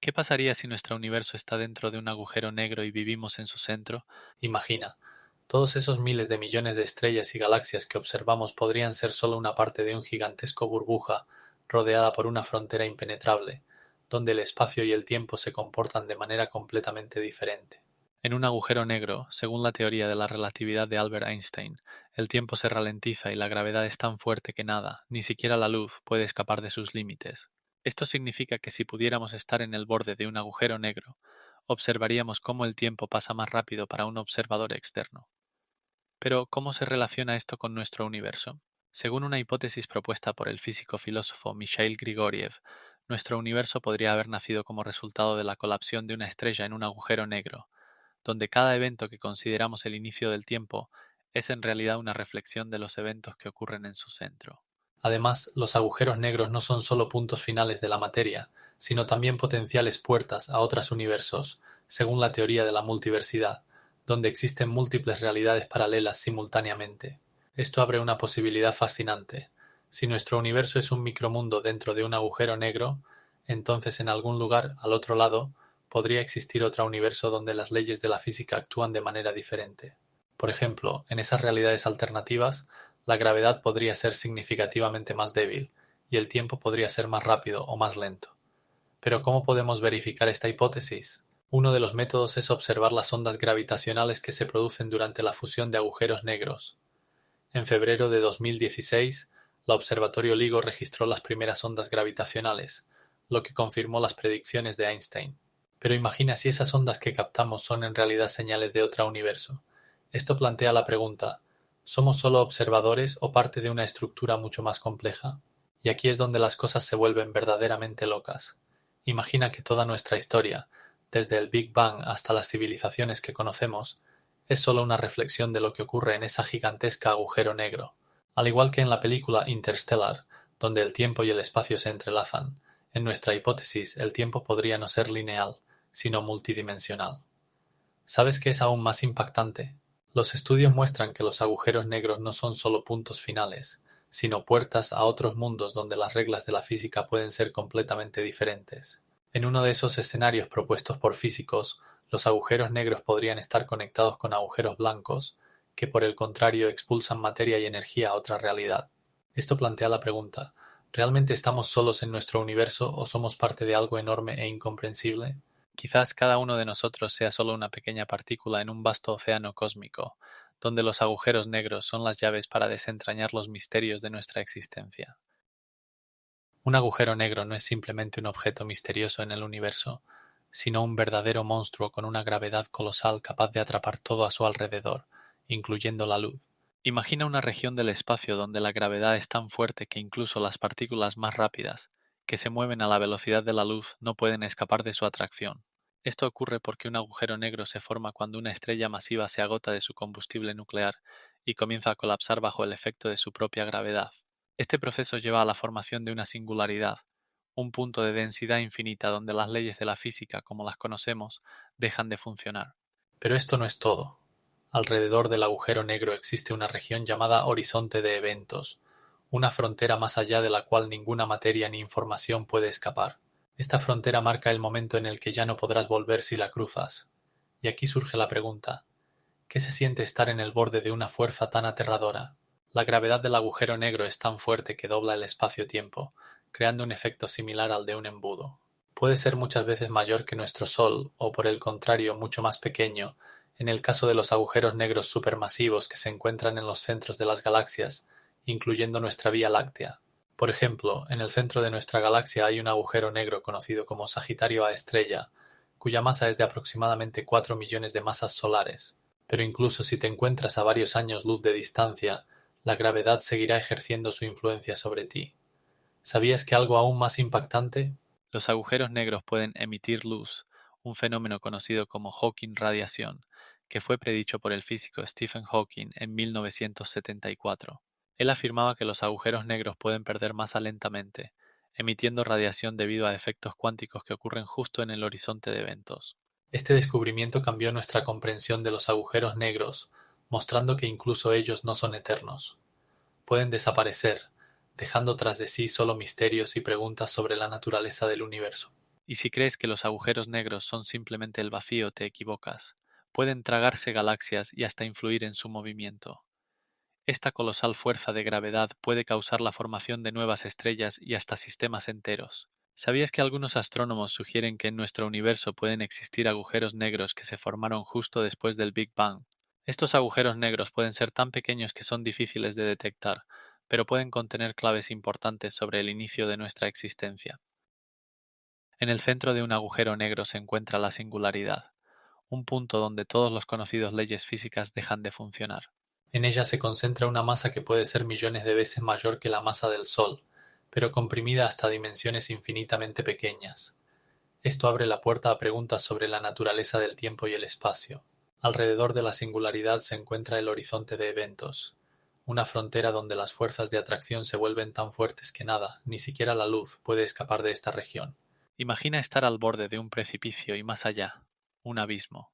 ¿Qué pasaría si nuestro universo está dentro de un agujero negro y vivimos en su centro? Imagina, todos esos miles de millones de estrellas y galaxias que observamos podrían ser solo una parte de un gigantesco burbuja rodeada por una frontera impenetrable, donde el espacio y el tiempo se comportan de manera completamente diferente. En un agujero negro, según la teoría de la relatividad de Albert Einstein, el tiempo se ralentiza y la gravedad es tan fuerte que nada, ni siquiera la luz, puede escapar de sus límites. Esto significa que si pudiéramos estar en el borde de un agujero negro, observaríamos cómo el tiempo pasa más rápido para un observador externo. Pero, ¿cómo se relaciona esto con nuestro universo? Según una hipótesis propuesta por el físico-filósofo Mikhail Grigoriev, nuestro universo podría haber nacido como resultado de la colapsión de una estrella en un agujero negro, donde cada evento que consideramos el inicio del tiempo es en realidad una reflexión de los eventos que ocurren en su centro. Además, los agujeros negros no son solo puntos finales de la materia, sino también potenciales puertas a otros universos, según la teoría de la multiversidad, donde existen múltiples realidades paralelas simultáneamente. Esto abre una posibilidad fascinante. Si nuestro universo es un micromundo dentro de un agujero negro, entonces en algún lugar al otro lado podría existir otro universo donde las leyes de la física actúan de manera diferente. Por ejemplo, en esas realidades alternativas, la gravedad podría ser significativamente más débil, y el tiempo podría ser más rápido o más lento. Pero ¿cómo podemos verificar esta hipótesis? Uno de los métodos es observar las ondas gravitacionales que se producen durante la fusión de agujeros negros. En febrero de 2016, la Observatorio LIGO registró las primeras ondas gravitacionales, lo que confirmó las predicciones de Einstein. Pero imagina si esas ondas que captamos son en realidad señales de otro universo. Esto plantea la pregunta: ¿somos solo observadores o parte de una estructura mucho más compleja? Y aquí es donde las cosas se vuelven verdaderamente locas. Imagina que toda nuestra historia, desde el Big Bang hasta las civilizaciones que conocemos, es solo una reflexión de lo que ocurre en esa gigantesca agujero negro. Al igual que en la película Interstellar, donde el tiempo y el espacio se entrelazan, en nuestra hipótesis el tiempo podría no ser lineal, sino multidimensional. ¿Sabes qué es aún más impactante? Los estudios muestran que los agujeros negros no son solo puntos finales, sino puertas a otros mundos donde las reglas de la física pueden ser completamente diferentes. En uno de esos escenarios propuestos por físicos, los agujeros negros podrían estar conectados con agujeros blancos, que por el contrario expulsan materia y energía a otra realidad. Esto plantea la pregunta: ¿realmente estamos solos en nuestro universo o somos parte de algo enorme e incomprensible? Quizás cada uno de nosotros sea solo una pequeña partícula en un vasto océano cósmico, donde los agujeros negros son las llaves para desentrañar los misterios de nuestra existencia. Un agujero negro no es simplemente un objeto misterioso en el universo, sino un verdadero monstruo con una gravedad colosal capaz de atrapar todo a su alrededor, incluyendo la luz. Imagina una región del espacio donde la gravedad es tan fuerte que incluso las partículas más rápidas, que se mueven a la velocidad de la luz, no pueden escapar de su atracción. Esto ocurre porque un agujero negro se forma cuando una estrella masiva se agota de su combustible nuclear y comienza a colapsar bajo el efecto de su propia gravedad. Este proceso lleva a la formación de una singularidad, un punto de densidad infinita donde las leyes de la física, como las conocemos, dejan de funcionar. Pero esto no es todo. Alrededor del agujero negro existe una región llamada horizonte de eventos, una frontera más allá de la cual ninguna materia ni información puede escapar. Esta frontera marca el momento en el que ya no podrás volver si la cruzas. Y aquí surge la pregunta: ¿qué se siente estar en el borde de una fuerza tan aterradora? La gravedad del agujero negro es tan fuerte que dobla el espacio-tiempo, creando un efecto similar al de un embudo. Puede ser muchas veces mayor que nuestro Sol, o por el contrario mucho más pequeño, en el caso de los agujeros negros supermasivos que se encuentran en los centros de las galaxias, incluyendo nuestra Vía Láctea. Por ejemplo, en el centro de nuestra galaxia hay un agujero negro conocido como Sagitario A estrella, cuya masa es de aproximadamente 4 millones de masas solares. Pero incluso si te encuentras a varios años luz de distancia, la gravedad seguirá ejerciendo su influencia sobre ti. ¿Sabías que algo aún más impactante? Los agujeros negros pueden emitir luz, un fenómeno conocido como Hawking radiación, que fue predicho por el físico Stephen Hawking en 1974. Él afirmaba que los agujeros negros pueden perder masa lentamente, emitiendo radiación debido a efectos cuánticos que ocurren justo en el horizonte de eventos. Este descubrimiento cambió nuestra comprensión de los agujeros negros, mostrando que incluso ellos no son eternos. Pueden desaparecer, dejando tras de sí solo misterios y preguntas sobre la naturaleza del universo. Y si crees que los agujeros negros son simplemente el vacío, te equivocas. Pueden tragarse galaxias y hasta influir en su movimiento. Esta colosal fuerza de gravedad puede causar la formación de nuevas estrellas y hasta sistemas enteros. ¿Sabías que algunos astrónomos sugieren que en nuestro universo pueden existir agujeros negros que se formaron justo después del Big Bang? Estos agujeros negros pueden ser tan pequeños que son difíciles de detectar, pero pueden contener claves importantes sobre el inicio de nuestra existencia. En el centro de un agujero negro se encuentra la singularidad, un punto donde todos los conocidos leyes físicas dejan de funcionar. En ella se concentra una masa que puede ser millones de veces mayor que la masa del Sol, pero comprimida hasta dimensiones infinitamente pequeñas. Esto abre la puerta a preguntas sobre la naturaleza del tiempo y el espacio. Alrededor de la singularidad se encuentra el horizonte de eventos, una frontera donde las fuerzas de atracción se vuelven tan fuertes que nada, ni siquiera la luz, puede escapar de esta región. Imagina estar al borde de un precipicio y más allá, un abismo.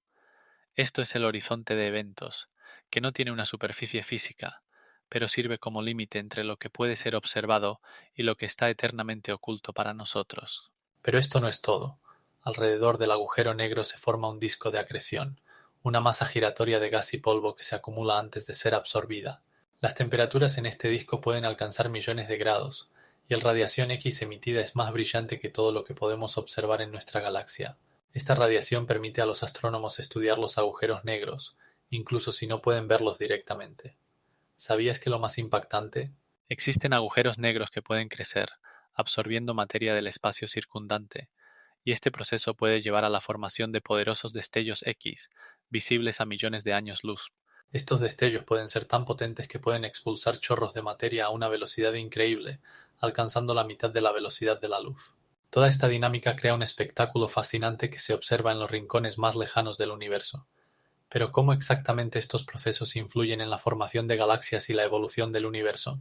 Esto es el horizonte de eventos, que no tiene una superficie física, pero sirve como límite entre lo que puede ser observado y lo que está eternamente oculto para nosotros. Pero esto no es todo. Alrededor del agujero negro se forma un disco de acreción, una masa giratoria de gas y polvo que se acumula antes de ser absorbida. Las temperaturas en este disco pueden alcanzar millones de grados, y el radiación X emitida es más brillante que todo lo que podemos observar en nuestra galaxia. Esta radiación permite a los astrónomos estudiar los agujeros negros, incluso si no pueden verlos directamente. ¿Sabías que lo más impactante? Existen agujeros negros que pueden crecer, absorbiendo materia del espacio circundante, y este proceso puede llevar a la formación de poderosos destellos X, visibles a millones de años luz. Estos destellos pueden ser tan potentes que pueden expulsar chorros de materia a una velocidad increíble, alcanzando la mitad de la velocidad de la luz. Toda esta dinámica crea un espectáculo fascinante que se observa en los rincones más lejanos del universo. Pero ¿cómo exactamente estos procesos influyen en la formación de galaxias y la evolución del universo?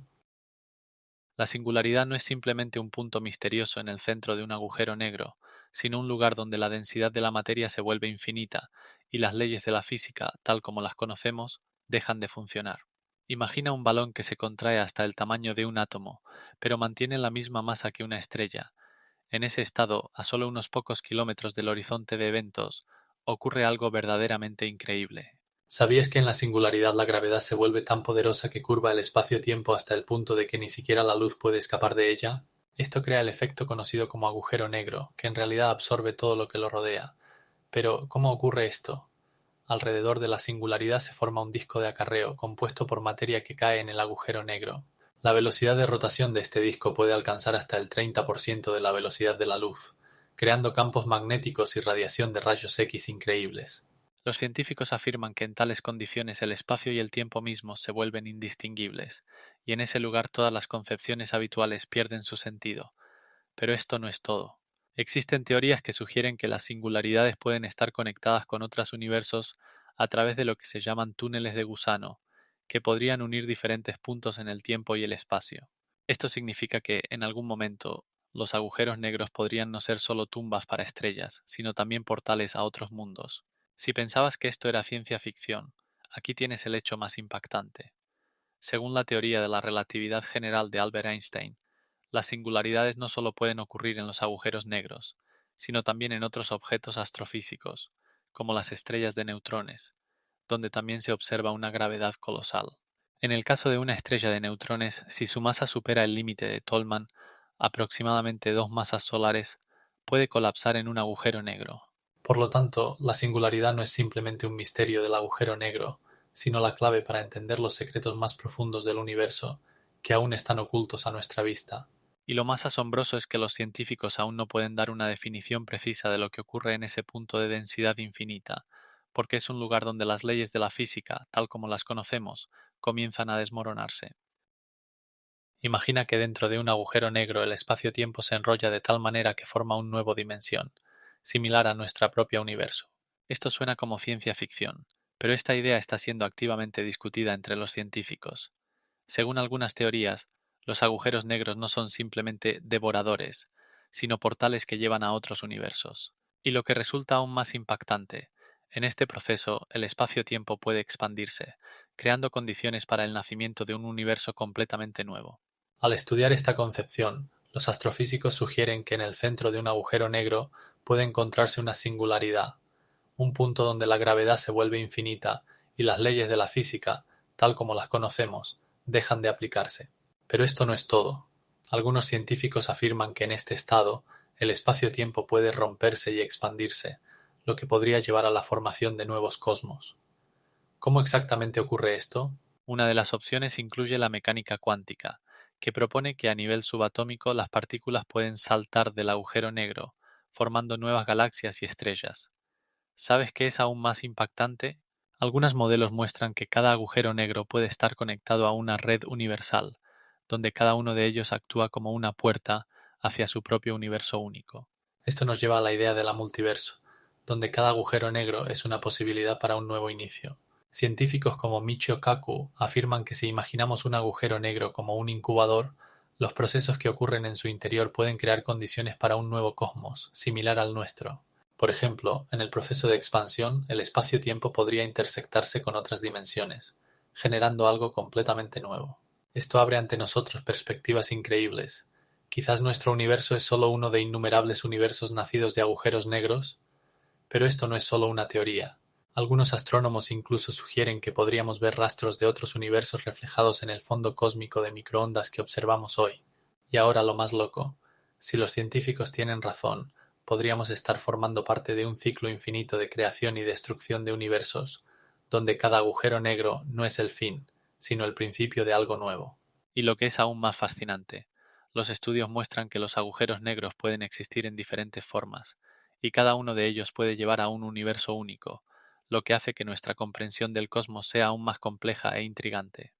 La singularidad no es simplemente un punto misterioso en el centro de un agujero negro, sino un lugar donde la densidad de la materia se vuelve infinita y las leyes de la física, tal como las conocemos, dejan de funcionar. Imagina un balón que se contrae hasta el tamaño de un átomo, pero mantiene la misma masa que una estrella. En ese estado, a solo unos pocos kilómetros del horizonte de eventos, ocurre algo verdaderamente increíble. ¿Sabías que en la singularidad la gravedad se vuelve tan poderosa que curva el espacio-tiempo hasta el punto de que ni siquiera la luz puede escapar de ella? Esto crea el efecto conocido como agujero negro, que en realidad absorbe todo lo que lo rodea. Pero, ¿cómo ocurre esto? Alrededor de la singularidad se forma un disco de acarreo, compuesto por materia que cae en el agujero negro. La velocidad de rotación de este disco puede alcanzar hasta el 30% de la velocidad de la luz, creando campos magnéticos y radiación de rayos X increíbles. Los científicos afirman que en tales condiciones el espacio y el tiempo mismos se vuelven indistinguibles, y en ese lugar todas las concepciones habituales pierden su sentido. Pero esto no es todo. Existen teorías que sugieren que las singularidades pueden estar conectadas con otros universos a través de lo que se llaman túneles de gusano, que podrían unir diferentes puntos en el tiempo y el espacio. Esto significa que, en algún momento, los agujeros negros podrían no ser solo tumbas para estrellas, sino también portales a otros mundos. Si pensabas que esto era ciencia ficción, aquí tienes el hecho más impactante. Según la teoría de la relatividad general de Albert Einstein, las singularidades no solo pueden ocurrir en los agujeros negros, sino también en otros objetos astrofísicos, como las estrellas de neutrones, donde también se observa una gravedad colosal. En el caso de una estrella de neutrones, si su masa supera el límite de Tolman, aproximadamente dos masas solares, puede colapsar en un agujero negro. Por lo tanto, la singularidad no es simplemente un misterio del agujero negro, sino la clave para entender los secretos más profundos del universo, que aún están ocultos a nuestra vista. Y lo más asombroso es que los científicos aún no pueden dar una definición precisa de lo que ocurre en ese punto de densidad infinita, porque es un lugar donde las leyes de la física, tal como las conocemos, comienzan a desmoronarse. Imagina que dentro de un agujero negro el espacio-tiempo se enrolla de tal manera que forma una nueva dimensión, similar a nuestra propia universo. Esto suena como ciencia ficción, pero esta idea está siendo activamente discutida entre los científicos. Según algunas teorías, los agujeros negros no son simplemente devoradores, sino portales que llevan a otros universos. Y lo que resulta aún más impactante, en este proceso el espacio-tiempo puede expandirse, creando condiciones para el nacimiento de un universo completamente nuevo. Al estudiar esta concepción, Los astrofísicos sugieren que en el centro de un agujero negro puede encontrarse una singularidad, un punto donde la gravedad se vuelve infinita y las leyes de la física, tal como las conocemos, dejan de aplicarse. Pero esto no es todo. Algunos científicos afirman que en este estado el espacio-tiempo puede romperse y expandirse, lo que podría llevar a la formación de nuevos cosmos. ¿Cómo exactamente ocurre esto? Una de las opciones incluye la mecánica cuántica, que propone que a nivel subatómico las partículas pueden saltar del agujero negro, formando nuevas galaxias y estrellas. ¿Sabes qué es aún más impactante? Algunos modelos muestran que cada agujero negro puede estar conectado a una red universal, donde cada uno de ellos actúa como una puerta hacia su propio universo único. Esto nos lleva a la idea del multiverso, donde cada agujero negro es una posibilidad para un nuevo inicio. Científicos como Michio Kaku afirman que si imaginamos un agujero negro como un incubador, los procesos que ocurren en su interior pueden crear condiciones para un nuevo cosmos, similar al nuestro. Por ejemplo, en el proceso de expansión, el espacio-tiempo podría intersectarse con otras dimensiones, generando algo completamente nuevo. Esto abre ante nosotros perspectivas increíbles. Quizás nuestro universo es solo uno de innumerables universos nacidos de agujeros negros, pero esto no es solo una teoría. Algunos astrónomos incluso sugieren que podríamos ver rastros de otros universos reflejados en el fondo cósmico de microondas que observamos hoy. Y ahora lo más loco, si los científicos tienen razón, podríamos estar formando parte de un ciclo infinito de creación y destrucción de universos, donde cada agujero negro no es el fin, sino el principio de algo nuevo. Y lo que es aún más fascinante, los estudios muestran que los agujeros negros pueden existir en diferentes formas, y cada uno de ellos puede llevar a un universo único, lo que hace que nuestra comprensión del cosmos sea aún más compleja e intrigante.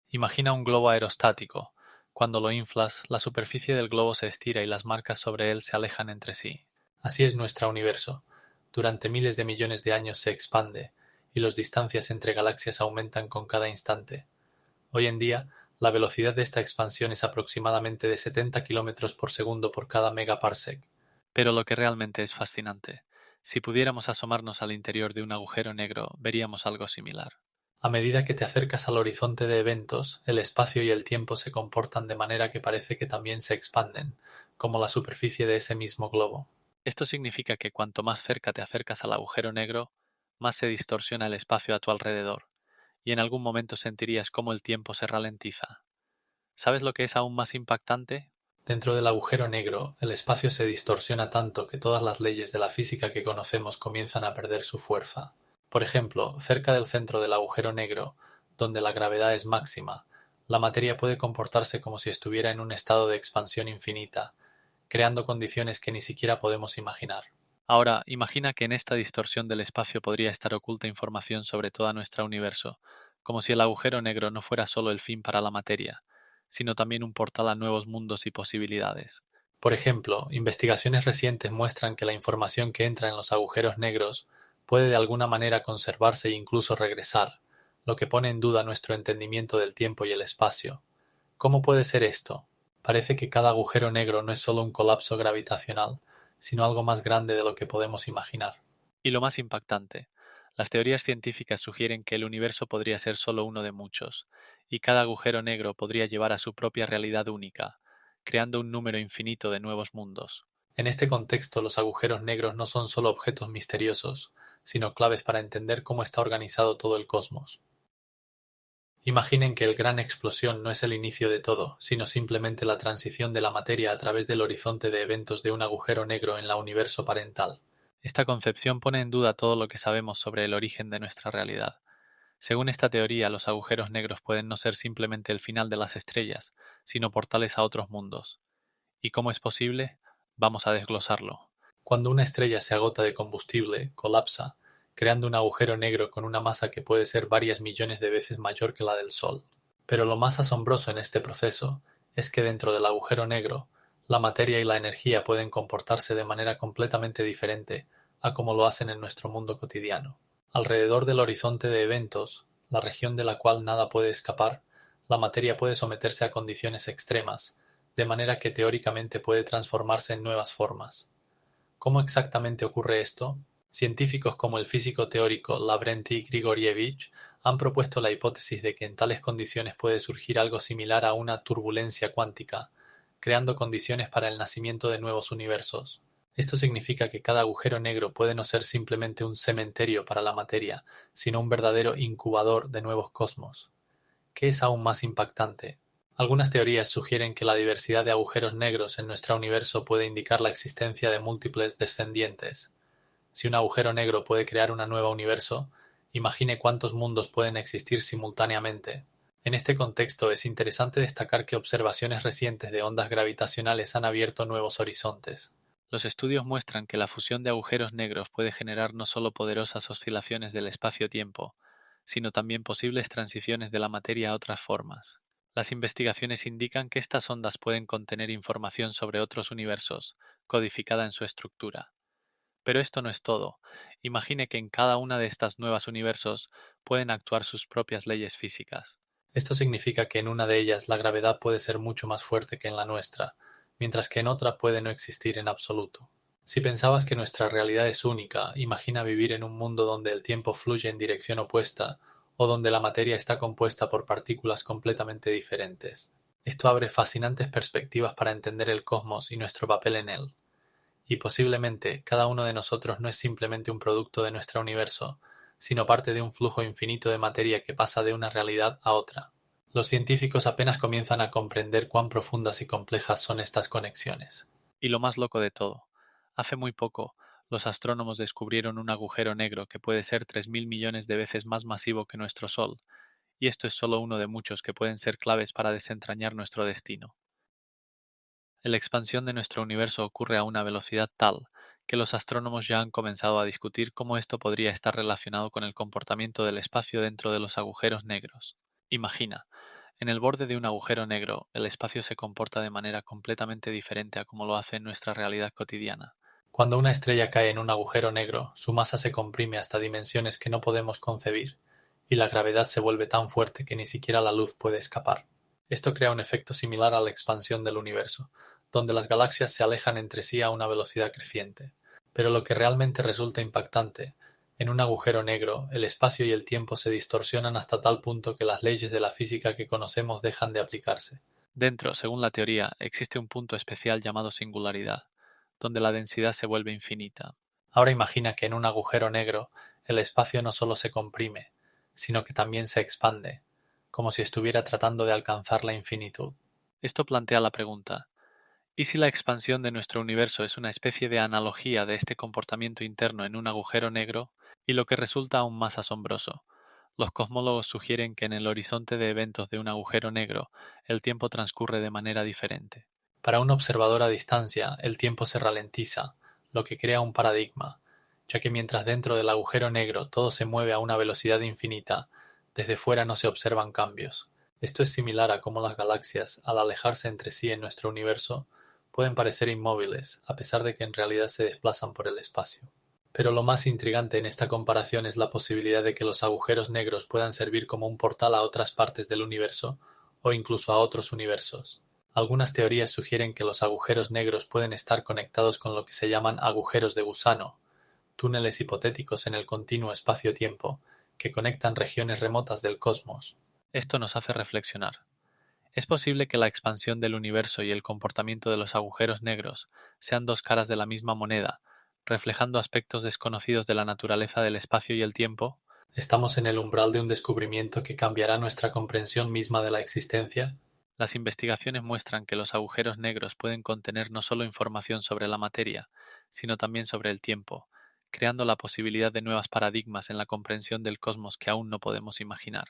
Imagina un globo aerostático. Cuando lo inflas, la superficie del globo se estira y las marcas sobre él se alejan entre sí. Así es nuestro universo. Durante miles de millones de años se expande, y las distancias entre galaxias aumentan con cada instante. Hoy en día, la velocidad de esta expansión es aproximadamente de 70 kilómetros por segundo por cada megaparsec. Pero lo que realmente es fascinante, si pudiéramos asomarnos al interior de un agujero negro, veríamos algo similar. A medida que te acercas al horizonte de eventos, el espacio y el tiempo se comportan de manera que parece que también se expanden, como la superficie de ese mismo globo. Esto significa que cuanto más cerca te acercas al agujero negro, más se distorsiona el espacio a tu alrededor, y en algún momento sentirías cómo el tiempo se ralentiza. ¿Sabes lo que es aún más impactante? Dentro del agujero negro, el espacio se distorsiona tanto que todas las leyes de la física que conocemos comienzan a perder su fuerza. Por ejemplo, cerca del centro del agujero negro, donde la gravedad es máxima, la materia puede comportarse como si estuviera en un estado de expansión infinita, creando condiciones que ni siquiera podemos imaginar. Ahora, imagina que en esta distorsión del espacio podría estar oculta información sobre todo nuestro universo, como si el agujero negro no fuera solo el fin para la materia, sino también un portal a nuevos mundos y posibilidades. Por ejemplo, investigaciones recientes muestran que la información que entra en los agujeros negros puede de alguna manera conservarse e incluso regresar, lo que pone en duda nuestro entendimiento del tiempo y el espacio. ¿Cómo puede ser esto? Parece que cada agujero negro no es solo un colapso gravitacional, sino algo más grande de lo que podemos imaginar. Y lo más impactante, las teorías científicas sugieren que el universo podría ser solo uno de muchos, y cada agujero negro podría llevar a su propia realidad única, creando un número infinito de nuevos mundos. En este contexto, los agujeros negros no son solo objetos misteriosos, sino claves para entender cómo está organizado todo el cosmos. Imaginen que el gran explosión no es el inicio de todo, sino simplemente la transición de la materia a través del horizonte de eventos de un agujero negro en la universo parental. Esta concepción pone en duda todo lo que sabemos sobre el origen de nuestra realidad. Según esta teoría, los agujeros negros pueden no ser simplemente el final de las estrellas, sino portales a otros mundos. ¿Y cómo es posible? Vamos a desglosarlo. Cuando una estrella se agota de combustible, colapsa, creando un agujero negro con una masa que puede ser varias millones de veces mayor que la del Sol. Pero lo más asombroso en este proceso es que dentro del agujero negro, la materia y la energía pueden comportarse de manera completamente diferente a como lo hacen en nuestro mundo cotidiano. Alrededor del horizonte de eventos, la región de la cual nada puede escapar, la materia puede someterse a condiciones extremas, de manera que teóricamente puede transformarse en nuevas formas. ¿Cómo exactamente ocurre esto? Científicos como el físico teórico Lavrenti Grigorievich han propuesto la hipótesis de que en tales condiciones puede surgir algo similar a una turbulencia cuántica, creando condiciones para el nacimiento de nuevos universos. Esto significa que cada agujero negro puede no ser simplemente un cementerio para la materia, sino un verdadero incubador de nuevos cosmos. ¿Qué es aún más impactante? Algunas teorías sugieren que la diversidad de agujeros negros en nuestro universo puede indicar la existencia de múltiples descendientes. Si un agujero negro puede crear un nuevo universo, imagine cuántos mundos pueden existir simultáneamente. En este contexto es interesante destacar que observaciones recientes de ondas gravitacionales han abierto nuevos horizontes. Los estudios muestran que la fusión de agujeros negros puede generar no solo poderosas oscilaciones del espacio-tiempo, sino también posibles transiciones de la materia a otras formas. Las investigaciones indican que estas ondas pueden contener información sobre otros universos, codificada en su estructura. Pero esto no es todo. Imagine que en cada una de estas nuevas universos pueden actuar sus propias leyes físicas. Esto significa que en una de ellas la gravedad puede ser mucho más fuerte que en la nuestra, mientras que en otra puede no existir en absoluto. Si pensabas que nuestra realidad es única, imagina vivir en un mundo donde el tiempo fluye en dirección opuesta o donde la materia está compuesta por partículas completamente diferentes. Esto abre fascinantes perspectivas para entender el cosmos y nuestro papel en él. Y posiblemente cada uno de nosotros no es simplemente un producto de nuestro universo, sino parte de un flujo infinito de materia que pasa de una realidad a otra. Los científicos apenas comienzan a comprender cuán profundas y complejas son estas conexiones. Y lo más loco de todo, hace muy poco, los astrónomos descubrieron un agujero negro que puede ser 3.000 millones de veces más masivo que nuestro Sol, y esto es solo uno de muchos que pueden ser claves para desentrañar nuestro destino. La expansión de nuestro universo ocurre a una velocidad tal que los astrónomos ya han comenzado a discutir cómo esto podría estar relacionado con el comportamiento del espacio dentro de los agujeros negros. Imagina, en el borde de un agujero negro, el espacio se comporta de manera completamente diferente a como lo hace en nuestra realidad cotidiana. Cuando una estrella cae en un agujero negro, su masa se comprime hasta dimensiones que no podemos concebir, y la gravedad se vuelve tan fuerte que ni siquiera la luz puede escapar. Esto crea un efecto similar a la expansión del universo, donde las galaxias se alejan entre sí a una velocidad creciente. Pero lo que realmente resulta impactante, en un agujero negro, el espacio y el tiempo se distorsionan hasta tal punto que las leyes de la física que conocemos dejan de aplicarse. Dentro, según la teoría, existe un punto especial llamado singularidad, donde la densidad se vuelve infinita. Ahora imagina que en un agujero negro el espacio no solo se comprime, sino que también se expande, como si estuviera tratando de alcanzar la infinitud. Esto plantea la pregunta: ¿y si la expansión de nuestro universo es una especie de analogía de este comportamiento interno en un agujero negro? Y lo que resulta aún más asombroso, los cosmólogos sugieren que en el horizonte de eventos de un agujero negro el tiempo transcurre de manera diferente. Para un observador a distancia, el tiempo se ralentiza, lo que crea un paradigma, ya que mientras dentro del agujero negro todo se mueve a una velocidad infinita, desde fuera no se observan cambios. Esto es similar a cómo las galaxias, al alejarse entre sí en nuestro universo, pueden parecer inmóviles, a pesar de que en realidad se desplazan por el espacio. Pero lo más intrigante en esta comparación es la posibilidad de que los agujeros negros puedan servir como un portal a otras partes del universo, o incluso a otros universos. Algunas teorías sugieren que los agujeros negros pueden estar conectados con lo que se llaman agujeros de gusano, túneles hipotéticos en el continuo espacio-tiempo, que conectan regiones remotas del cosmos. Esto nos hace reflexionar. ¿Es posible que la expansión del universo y el comportamiento de los agujeros negros sean dos caras de la misma moneda, reflejando aspectos desconocidos de la naturaleza del espacio y el tiempo? ¿Estamos en el umbral de un descubrimiento que cambiará nuestra comprensión misma de la existencia? Las investigaciones muestran que los agujeros negros pueden contener no solo información sobre la materia, sino también sobre el tiempo, creando la posibilidad de nuevos paradigmas en la comprensión del cosmos que aún no podemos imaginar.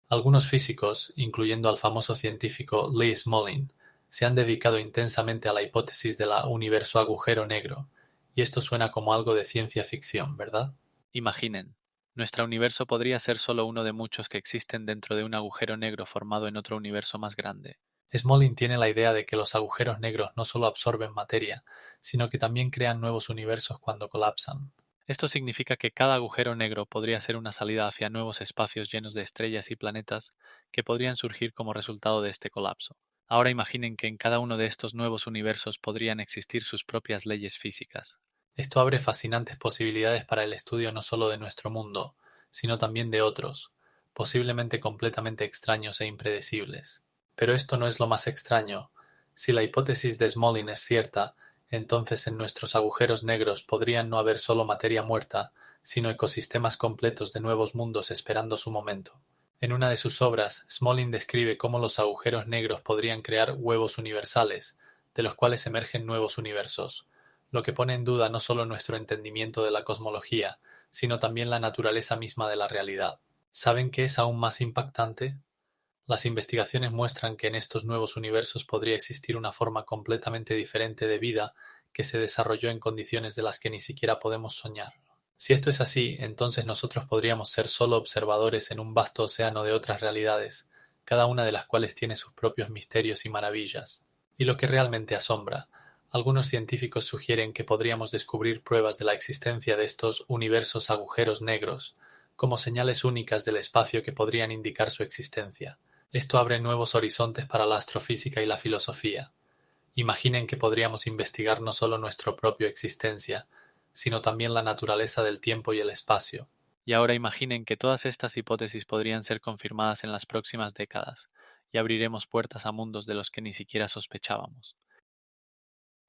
Algunos físicos, incluyendo al famoso científico Lee Smolin, se han dedicado intensamente a la hipótesis de la universo agujero negro, y esto suena como algo de ciencia ficción, ¿verdad? Imaginen, nuestro universo podría ser solo uno de muchos que existen dentro de un agujero negro formado en otro universo más grande. Smolin tiene la idea de que los agujeros negros no solo absorben materia, sino que también crean nuevos universos cuando colapsan. Esto significa que cada agujero negro podría ser una salida hacia nuevos espacios llenos de estrellas y planetas que podrían surgir como resultado de este colapso. Ahora imaginen que en cada uno de estos nuevos universos podrían existir sus propias leyes físicas. Esto abre fascinantes posibilidades para el estudio no solo de nuestro mundo, sino también de otros, posiblemente completamente extraños e impredecibles. Pero esto no es lo más extraño. Si la hipótesis de Smolin es cierta, entonces en nuestros agujeros negros podrían no haber solo materia muerta, sino ecosistemas completos de nuevos mundos esperando su momento. En una de sus obras, Smolin describe cómo los agujeros negros podrían crear huevos universales, de los cuales emergen nuevos universos, lo que pone en duda no solo nuestro entendimiento de la cosmología, sino también la naturaleza misma de la realidad. ¿Saben qué es aún más impactante? Las investigaciones muestran que en estos nuevos universos podría existir una forma completamente diferente de vida que se desarrolló en condiciones de las que ni siquiera podemos soñar. Si esto es así, entonces nosotros podríamos ser solo observadores en un vasto océano de otras realidades, cada una de las cuales tiene sus propios misterios y maravillas. Y lo que realmente asombra, algunos científicos sugieren que podríamos descubrir pruebas de la existencia de estos universos agujeros negros, como señales únicas del espacio que podrían indicar su existencia. Esto abre nuevos horizontes para la astrofísica y la filosofía. Imaginen que podríamos investigar no solo nuestra propia existencia, sino también la naturaleza del tiempo y el espacio. Y ahora imaginen que todas estas hipótesis podrían ser confirmadas en las próximas décadas, y abriremos puertas a mundos de los que ni siquiera sospechábamos.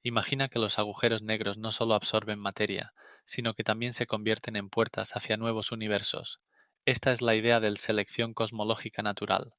Imagina que los agujeros negros no solo absorben materia, sino que también se convierten en puertas hacia nuevos universos. Esta es la idea de selección cosmológica natural,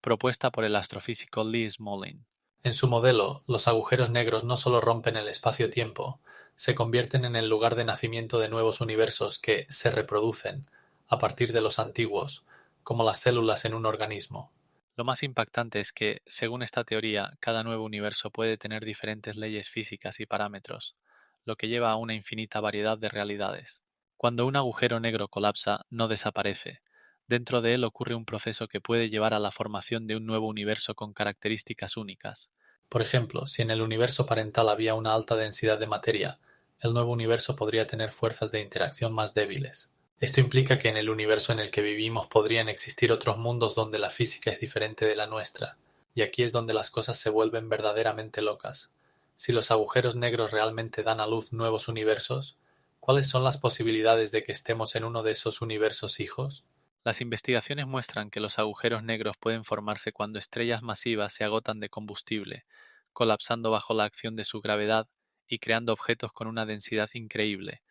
propuesta por el astrofísico Lee Smolin. En su modelo, los agujeros negros no solo rompen el espacio-tiempo, se convierten en el lugar de nacimiento de nuevos universos que se reproducen, a partir de los antiguos, como las células en un organismo. Lo más impactante es que, según esta teoría, cada nuevo universo puede tener diferentes leyes físicas y parámetros, lo que lleva a una infinita variedad de realidades. Cuando un agujero negro colapsa, no desaparece. Dentro de él ocurre un proceso que puede llevar a la formación de un nuevo universo con características únicas. Por ejemplo, si en el universo parental había una alta densidad de materia, el nuevo universo podría tener fuerzas de interacción más débiles. Esto implica que en el universo en el que vivimos podrían existir otros mundos donde la física es diferente de la nuestra, y aquí es donde las cosas se vuelven verdaderamente locas. Si los agujeros negros realmente dan a luz nuevos universos, ¿cuáles son las posibilidades de que estemos en uno de esos universos hijos? Las investigaciones muestran que los agujeros negros pueden formarse cuando estrellas masivas se agotan de combustible, colapsando bajo la acción de su gravedad y creando objetos con una densidad increíble,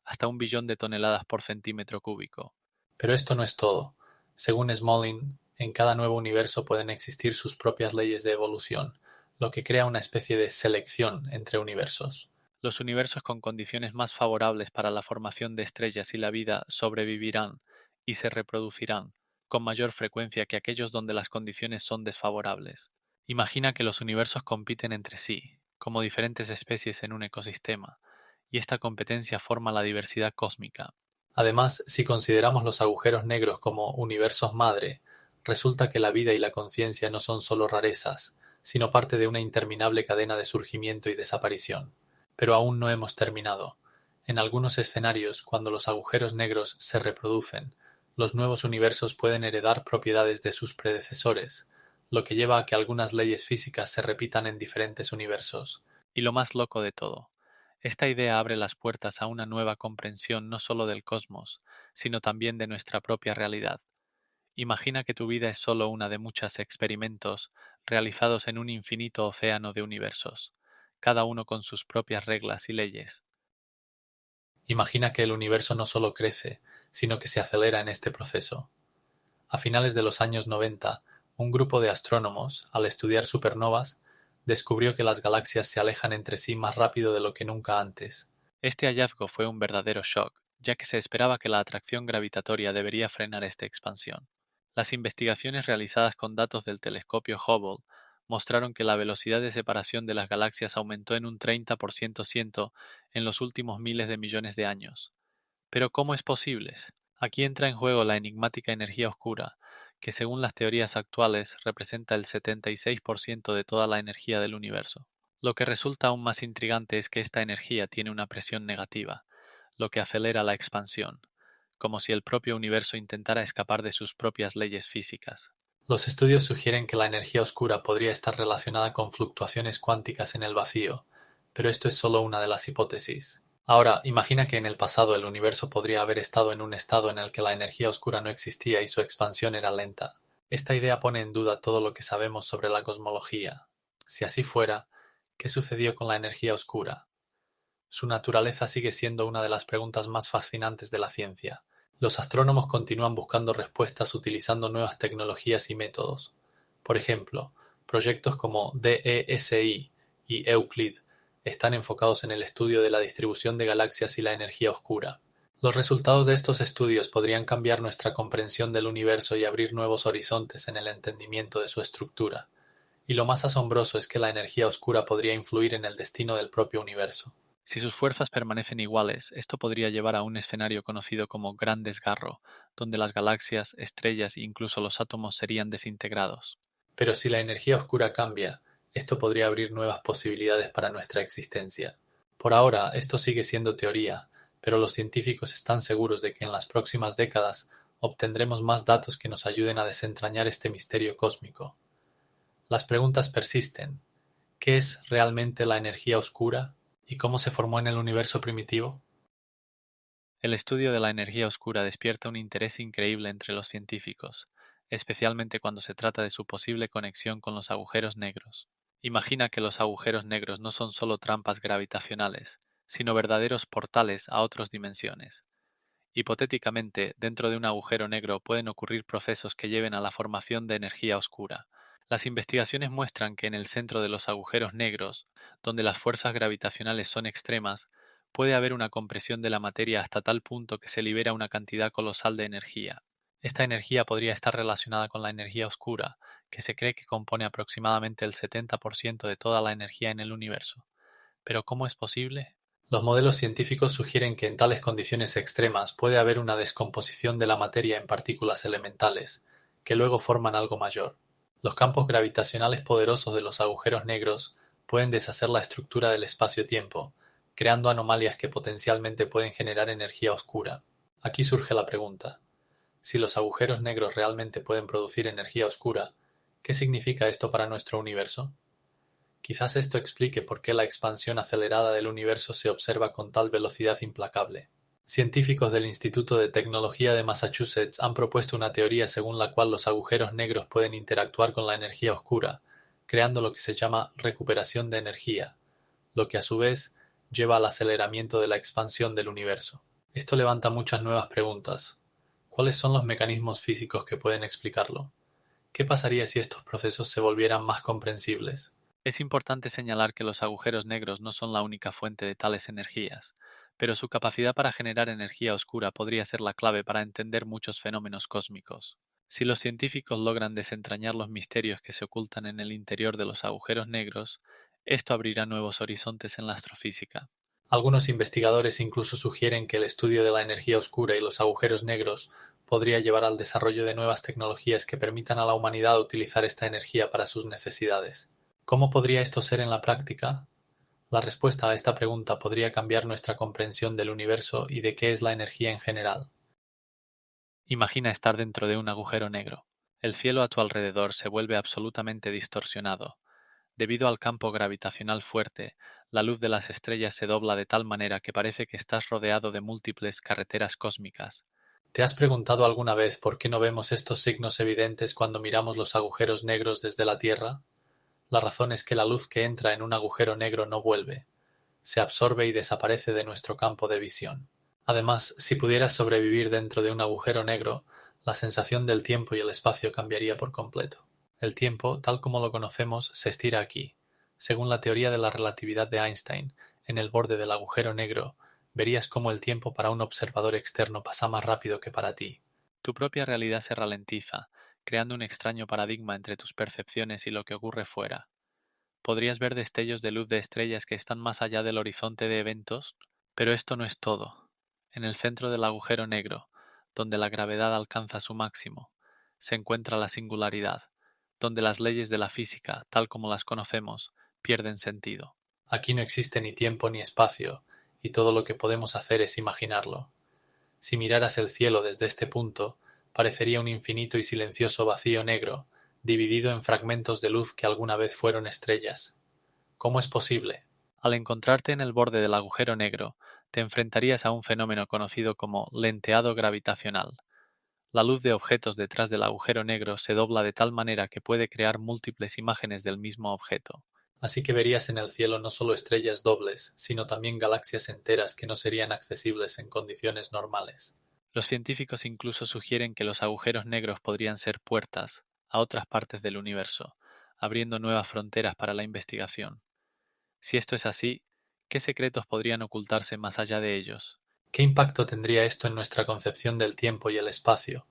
hasta 1 billón de toneladas por centímetro cúbico. Pero esto no es todo. Según Smolin, en cada nuevo universo pueden existir sus propias leyes de evolución, lo que crea una especie de selección entre universos. Los universos con condiciones más favorables para la formación de estrellas y la vida sobrevivirán y se reproducirán con mayor frecuencia que aquellos donde las condiciones son desfavorables. Imagina que los universos compiten entre sí, como diferentes especies en un ecosistema, y esta competencia forma la diversidad cósmica. Además, si consideramos los agujeros negros como universos madre, resulta que la vida y la conciencia no son solo rarezas, sino parte de una interminable cadena de surgimiento y desaparición. Pero aún no hemos terminado. En algunos escenarios, cuando los agujeros negros se reproducen, los nuevos universos pueden heredar propiedades de sus predecesores, lo que lleva a que algunas leyes físicas se repitan en diferentes universos. Y lo más loco de todo, esta idea abre las puertas a una nueva comprensión no solo del cosmos, sino también de nuestra propia realidad. Imagina que tu vida es solo una de muchos experimentos realizados en un infinito océano de universos, cada uno con sus propias reglas y leyes. Imagina que el universo no solo crece, sino que se acelera en este proceso. A finales de los años 90, un grupo de astrónomos, al estudiar supernovas, descubrió que las galaxias se alejan entre sí más rápido de lo que nunca antes. Este hallazgo fue un verdadero shock, ya que se esperaba que la atracción gravitatoria debería frenar esta expansión. Las investigaciones realizadas con datos del telescopio Hubble mostraron que la velocidad de separación de las galaxias aumentó en un 30% en los últimos miles de millones de años. Pero ¿cómo es posible? Aquí entra en juego la enigmática energía oscura, que según las teorías actuales representa el 76% de toda la energía del universo. Lo que resulta aún más intrigante es que esta energía tiene una presión negativa, lo que acelera la expansión, como si el propio universo intentara escapar de sus propias leyes físicas. Los estudios sugieren que la energía oscura podría estar relacionada con fluctuaciones cuánticas en el vacío, pero esto es solo una de las hipótesis. Ahora, imagina que en el pasado el universo podría haber estado en un estado en el que la energía oscura no existía y su expansión era lenta. Esta idea pone en duda todo lo que sabemos sobre la cosmología. Si así fuera, ¿qué sucedió con la energía oscura? Su naturaleza sigue siendo una de las preguntas más fascinantes de la ciencia. Los astrónomos continúan buscando respuestas utilizando nuevas tecnologías y métodos. Por ejemplo, proyectos como DESI y Euclid están enfocados en el estudio de la distribución de galaxias y la energía oscura. Los resultados de estos estudios podrían cambiar nuestra comprensión del universo y abrir nuevos horizontes en el entendimiento de su estructura. Y lo más asombroso es que la energía oscura podría influir en el destino del propio universo. Si sus fuerzas permanecen iguales, esto podría llevar a un escenario conocido como Gran Desgarro, donde las galaxias, estrellas e incluso los átomos serían desintegrados. Pero si la energía oscura cambia, esto podría abrir nuevas posibilidades para nuestra existencia. Por ahora, esto sigue siendo teoría, pero los científicos están seguros de que en las próximas décadas obtendremos más datos que nos ayuden a desentrañar este misterio cósmico. Las preguntas persisten. ¿Qué es realmente la energía oscura? ¿Y cómo se formó en el universo primitivo? El estudio de la energía oscura despierta un interés increíble entre los científicos, especialmente cuando se trata de su posible conexión con los agujeros negros. Imagina que los agujeros negros no son solo trampas gravitacionales, sino verdaderos portales a otras dimensiones. Hipotéticamente, dentro de un agujero negro pueden ocurrir procesos que lleven a la formación de energía oscura. Las investigaciones muestran que en el centro de los agujeros negros, donde las fuerzas gravitacionales son extremas, puede haber una compresión de la materia hasta tal punto que se libera una cantidad colosal de energía. Esta energía podría estar relacionada con la energía oscura, que se cree que compone aproximadamente el 70% de toda la energía en el universo. ¿Pero cómo es posible? Los modelos científicos sugieren que en tales condiciones extremas puede haber una descomposición de la materia en partículas elementales, que luego forman algo mayor. Los campos gravitacionales poderosos de los agujeros negros pueden deshacer la estructura del espacio-tiempo, creando anomalias que potencialmente pueden generar energía oscura. Aquí surge la pregunta: si los agujeros negros realmente pueden producir energía oscura, ¿qué significa esto para nuestro universo? Quizás esto explique por qué la expansión acelerada del universo se observa con tal velocidad implacable. Científicos del Instituto de Tecnología de Massachusetts han propuesto una teoría según la cual los agujeros negros pueden interactuar con la energía oscura, creando lo que se llama recuperación de energía, lo que a su vez lleva al aceleramiento de la expansión del universo. Esto levanta muchas nuevas preguntas. ¿Cuáles son los mecanismos físicos que pueden explicarlo? ¿Qué pasaría si estos procesos se volvieran más comprensibles? Es importante señalar que los agujeros negros no son la única fuente de tales energías, pero su capacidad para generar energía oscura podría ser la clave para entender muchos fenómenos cósmicos. Si los científicos logran desentrañar los misterios que se ocultan en el interior de los agujeros negros, esto abrirá nuevos horizontes en la astrofísica. Algunos investigadores incluso sugieren que el estudio de la energía oscura y los agujeros negros podría llevar al desarrollo de nuevas tecnologías que permitan a la humanidad utilizar esta energía para sus necesidades. ¿Cómo podría esto ser en la práctica? La respuesta a esta pregunta podría cambiar nuestra comprensión del universo y de qué es la energía en general. Imagina estar dentro de un agujero negro. El cielo a tu alrededor se vuelve absolutamente distorsionado. Debido al campo gravitacional fuerte, la luz de las estrellas se dobla de tal manera que parece que estás rodeado de múltiples carreteras cósmicas. ¿Te has preguntado alguna vez por qué no vemos estos signos evidentes cuando miramos los agujeros negros desde la Tierra? La razón es que la luz que entra en un agujero negro no vuelve, se absorbe y desaparece de nuestro campo de visión. Además, si pudieras sobrevivir dentro de un agujero negro, la sensación del tiempo y el espacio cambiaría por completo. El tiempo, tal como lo conocemos, se estira aquí. Según la teoría de la relatividad de Einstein, en el borde del agujero negro, verías cómo el tiempo para un observador externo pasa más rápido que para ti. Tu propia realidad se ralentiza, creando un extraño paradigma entre tus percepciones y lo que ocurre fuera. Podrías ver destellos de luz de estrellas que están más allá del horizonte de eventos, pero esto no es todo. En el centro del agujero negro, donde la gravedad alcanza su máximo, se encuentra la singularidad, donde las leyes de la física, tal como las conocemos, pierden sentido. Aquí no existe ni tiempo ni espacio, y todo lo que podemos hacer es imaginarlo. Si miraras el cielo desde este punto, parecería un infinito y silencioso vacío negro, dividido en fragmentos de luz que alguna vez fueron estrellas. ¿Cómo es posible? Al encontrarte en el borde del agujero negro, te enfrentarías a un fenómeno conocido como lenteado gravitacional. La luz de objetos detrás del agujero negro se dobla de tal manera que puede crear múltiples imágenes del mismo objeto. Así que verías en el cielo no solo estrellas dobles, sino también galaxias enteras que no serían accesibles en condiciones normales. Los científicos incluso sugieren que los agujeros negros podrían ser puertas a otras partes del universo, abriendo nuevas fronteras para la investigación. Si esto es así, ¿qué secretos podrían ocultarse más allá de ellos? ¿Qué impacto tendría esto en nuestra concepción del tiempo y el espacio?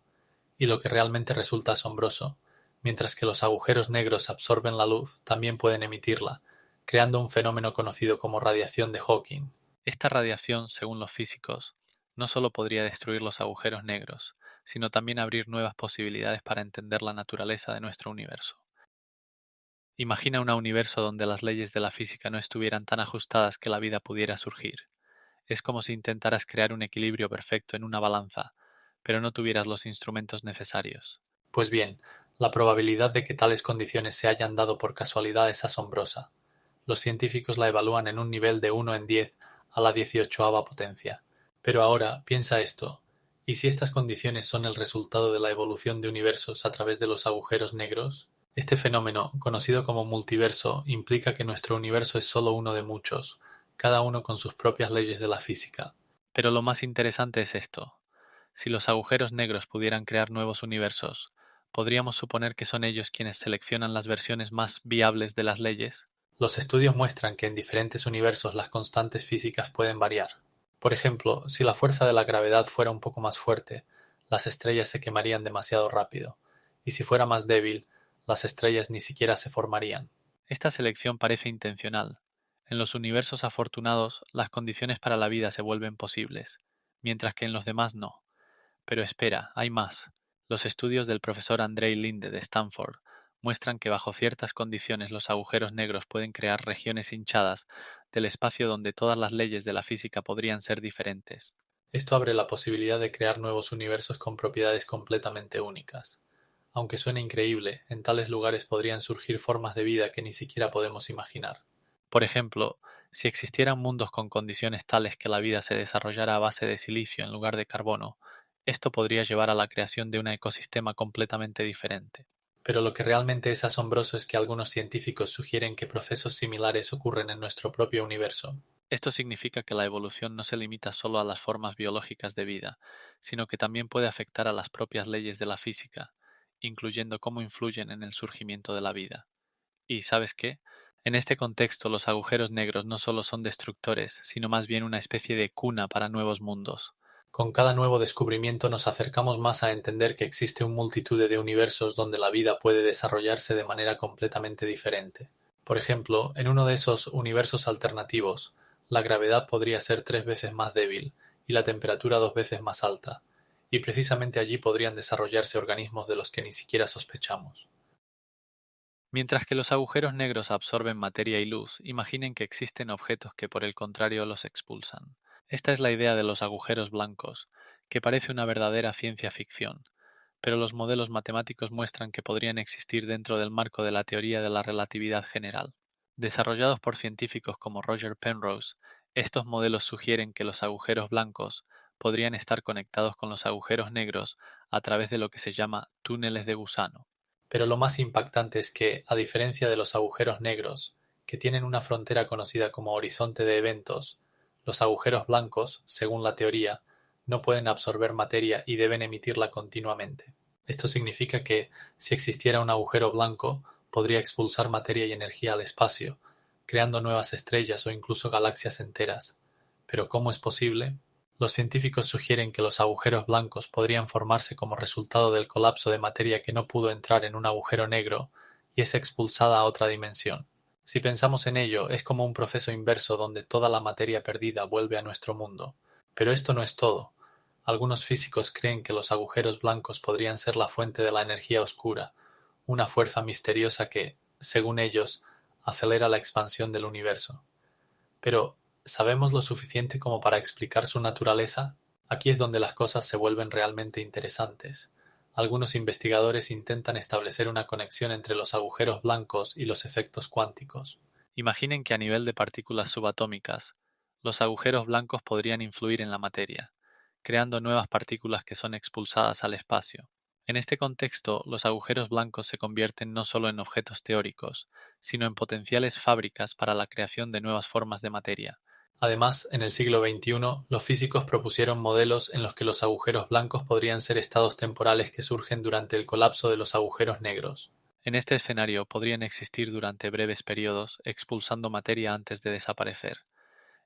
Y lo que realmente resulta asombroso, mientras que los agujeros negros absorben la luz, también pueden emitirla, creando un fenómeno conocido como radiación de Hawking. Esta radiación, según los físicos, no solo podría destruir los agujeros negros, sino también abrir nuevas posibilidades para entender la naturaleza de nuestro universo. Imagina un universo donde las leyes de la física no estuvieran tan ajustadas que la vida pudiera surgir. Es como si intentaras crear un equilibrio perfecto en una balanza, pero no tuvieras los instrumentos necesarios. Pues bien, la probabilidad de que tales condiciones se hayan dado por casualidad es asombrosa. Los científicos la evalúan en un nivel de 1 en 10 a la 18ª potencia. Pero ahora, piensa esto, ¿y si estas condiciones son el resultado de la evolución de universos a través de los agujeros negros? Este fenómeno, conocido como multiverso, implica que nuestro universo es solo uno de muchos, cada uno con sus propias leyes de la física. Pero lo más interesante es esto. Si los agujeros negros pudieran crear nuevos universos, ¿podríamos suponer que son ellos quienes seleccionan las versiones más viables de las leyes? Los estudios muestran que en diferentes universos las constantes físicas pueden variar. Por ejemplo, si la fuerza de la gravedad fuera un poco más fuerte, las estrellas se quemarían demasiado rápido, y si fuera más débil, las estrellas ni siquiera se formarían. Esta selección parece intencional. En los universos afortunados, las condiciones para la vida se vuelven posibles, mientras que en los demás no. Pero espera, hay más. Los estudios del profesor Andrei Linde de Stanford muestran que bajo ciertas condiciones los agujeros negros pueden crear regiones hinchadas del espacio donde todas las leyes de la física podrían ser diferentes. Esto abre la posibilidad de crear nuevos universos con propiedades completamente únicas. Aunque suene increíble, en tales lugares podrían surgir formas de vida que ni siquiera podemos imaginar. Por ejemplo, si existieran mundos con condiciones tales que la vida se desarrollara a base de silicio en lugar de carbono, esto podría llevar a la creación de un ecosistema completamente diferente. Pero lo que realmente es asombroso es que algunos científicos sugieren que procesos similares ocurren en nuestro propio universo. Esto significa que la evolución no se limita solo a las formas biológicas de vida, sino que también puede afectar a las propias leyes de la física, incluyendo cómo influyen en el surgimiento de la vida. ¿Y sabes qué? En este contexto, los agujeros negros no solo son destructores, sino más bien una especie de cuna para nuevos mundos. Con cada nuevo descubrimiento nos acercamos más a entender que existe una multitud de universos donde la vida puede desarrollarse de manera completamente diferente. Por ejemplo, en uno de esos universos alternativos, la gravedad podría ser 3 veces más débil y la temperatura 2 veces más alta, y precisamente allí podrían desarrollarse organismos de los que ni siquiera sospechamos. Mientras que los agujeros negros absorben materia y luz, imaginen que existen objetos que por el contrario los expulsan. Esta es la idea de los agujeros blancos, que parece una verdadera ciencia ficción, pero los modelos matemáticos muestran que podrían existir dentro del marco de la teoría de la relatividad general. Desarrollados por científicos como Roger Penrose, estos modelos sugieren que los agujeros blancos podrían estar conectados con los agujeros negros a través de lo que se llama túneles de gusano. Pero lo más impactante es que, a diferencia de los agujeros negros, que tienen una frontera conocida como horizonte de eventos, los agujeros blancos, según la teoría, no pueden absorber materia y deben emitirla continuamente. Esto significa que, si existiera un agujero blanco, podría expulsar materia y energía al espacio, creando nuevas estrellas o incluso galaxias enteras. Pero ¿cómo es posible? Los científicos sugieren que los agujeros blancos podrían formarse como resultado del colapso de materia que no pudo entrar en un agujero negro y es expulsada a otra dimensión. Si pensamos en ello, es como un proceso inverso donde toda la materia perdida vuelve a nuestro mundo. Pero esto no es todo. Algunos físicos creen que los agujeros blancos podrían ser la fuente de la energía oscura, una fuerza misteriosa que, según ellos, acelera la expansión del universo. Pero, ¿sabemos lo suficiente como para explicar su naturaleza? Aquí es donde las cosas se vuelven realmente interesantes. Algunos investigadores intentan establecer una conexión entre los agujeros blancos y los efectos cuánticos. Imaginen que a nivel de partículas subatómicas, los agujeros blancos podrían influir en la materia, creando nuevas partículas que son expulsadas al espacio. En este contexto, los agujeros blancos se convierten no solo en objetos teóricos, sino en potenciales fábricas para la creación de nuevas formas de materia. Además, en el siglo XXI, los físicos propusieron modelos en los que los agujeros blancos podrían ser estados temporales que surgen durante el colapso de los agujeros negros. En este escenario podrían existir durante breves periodos, expulsando materia antes de desaparecer.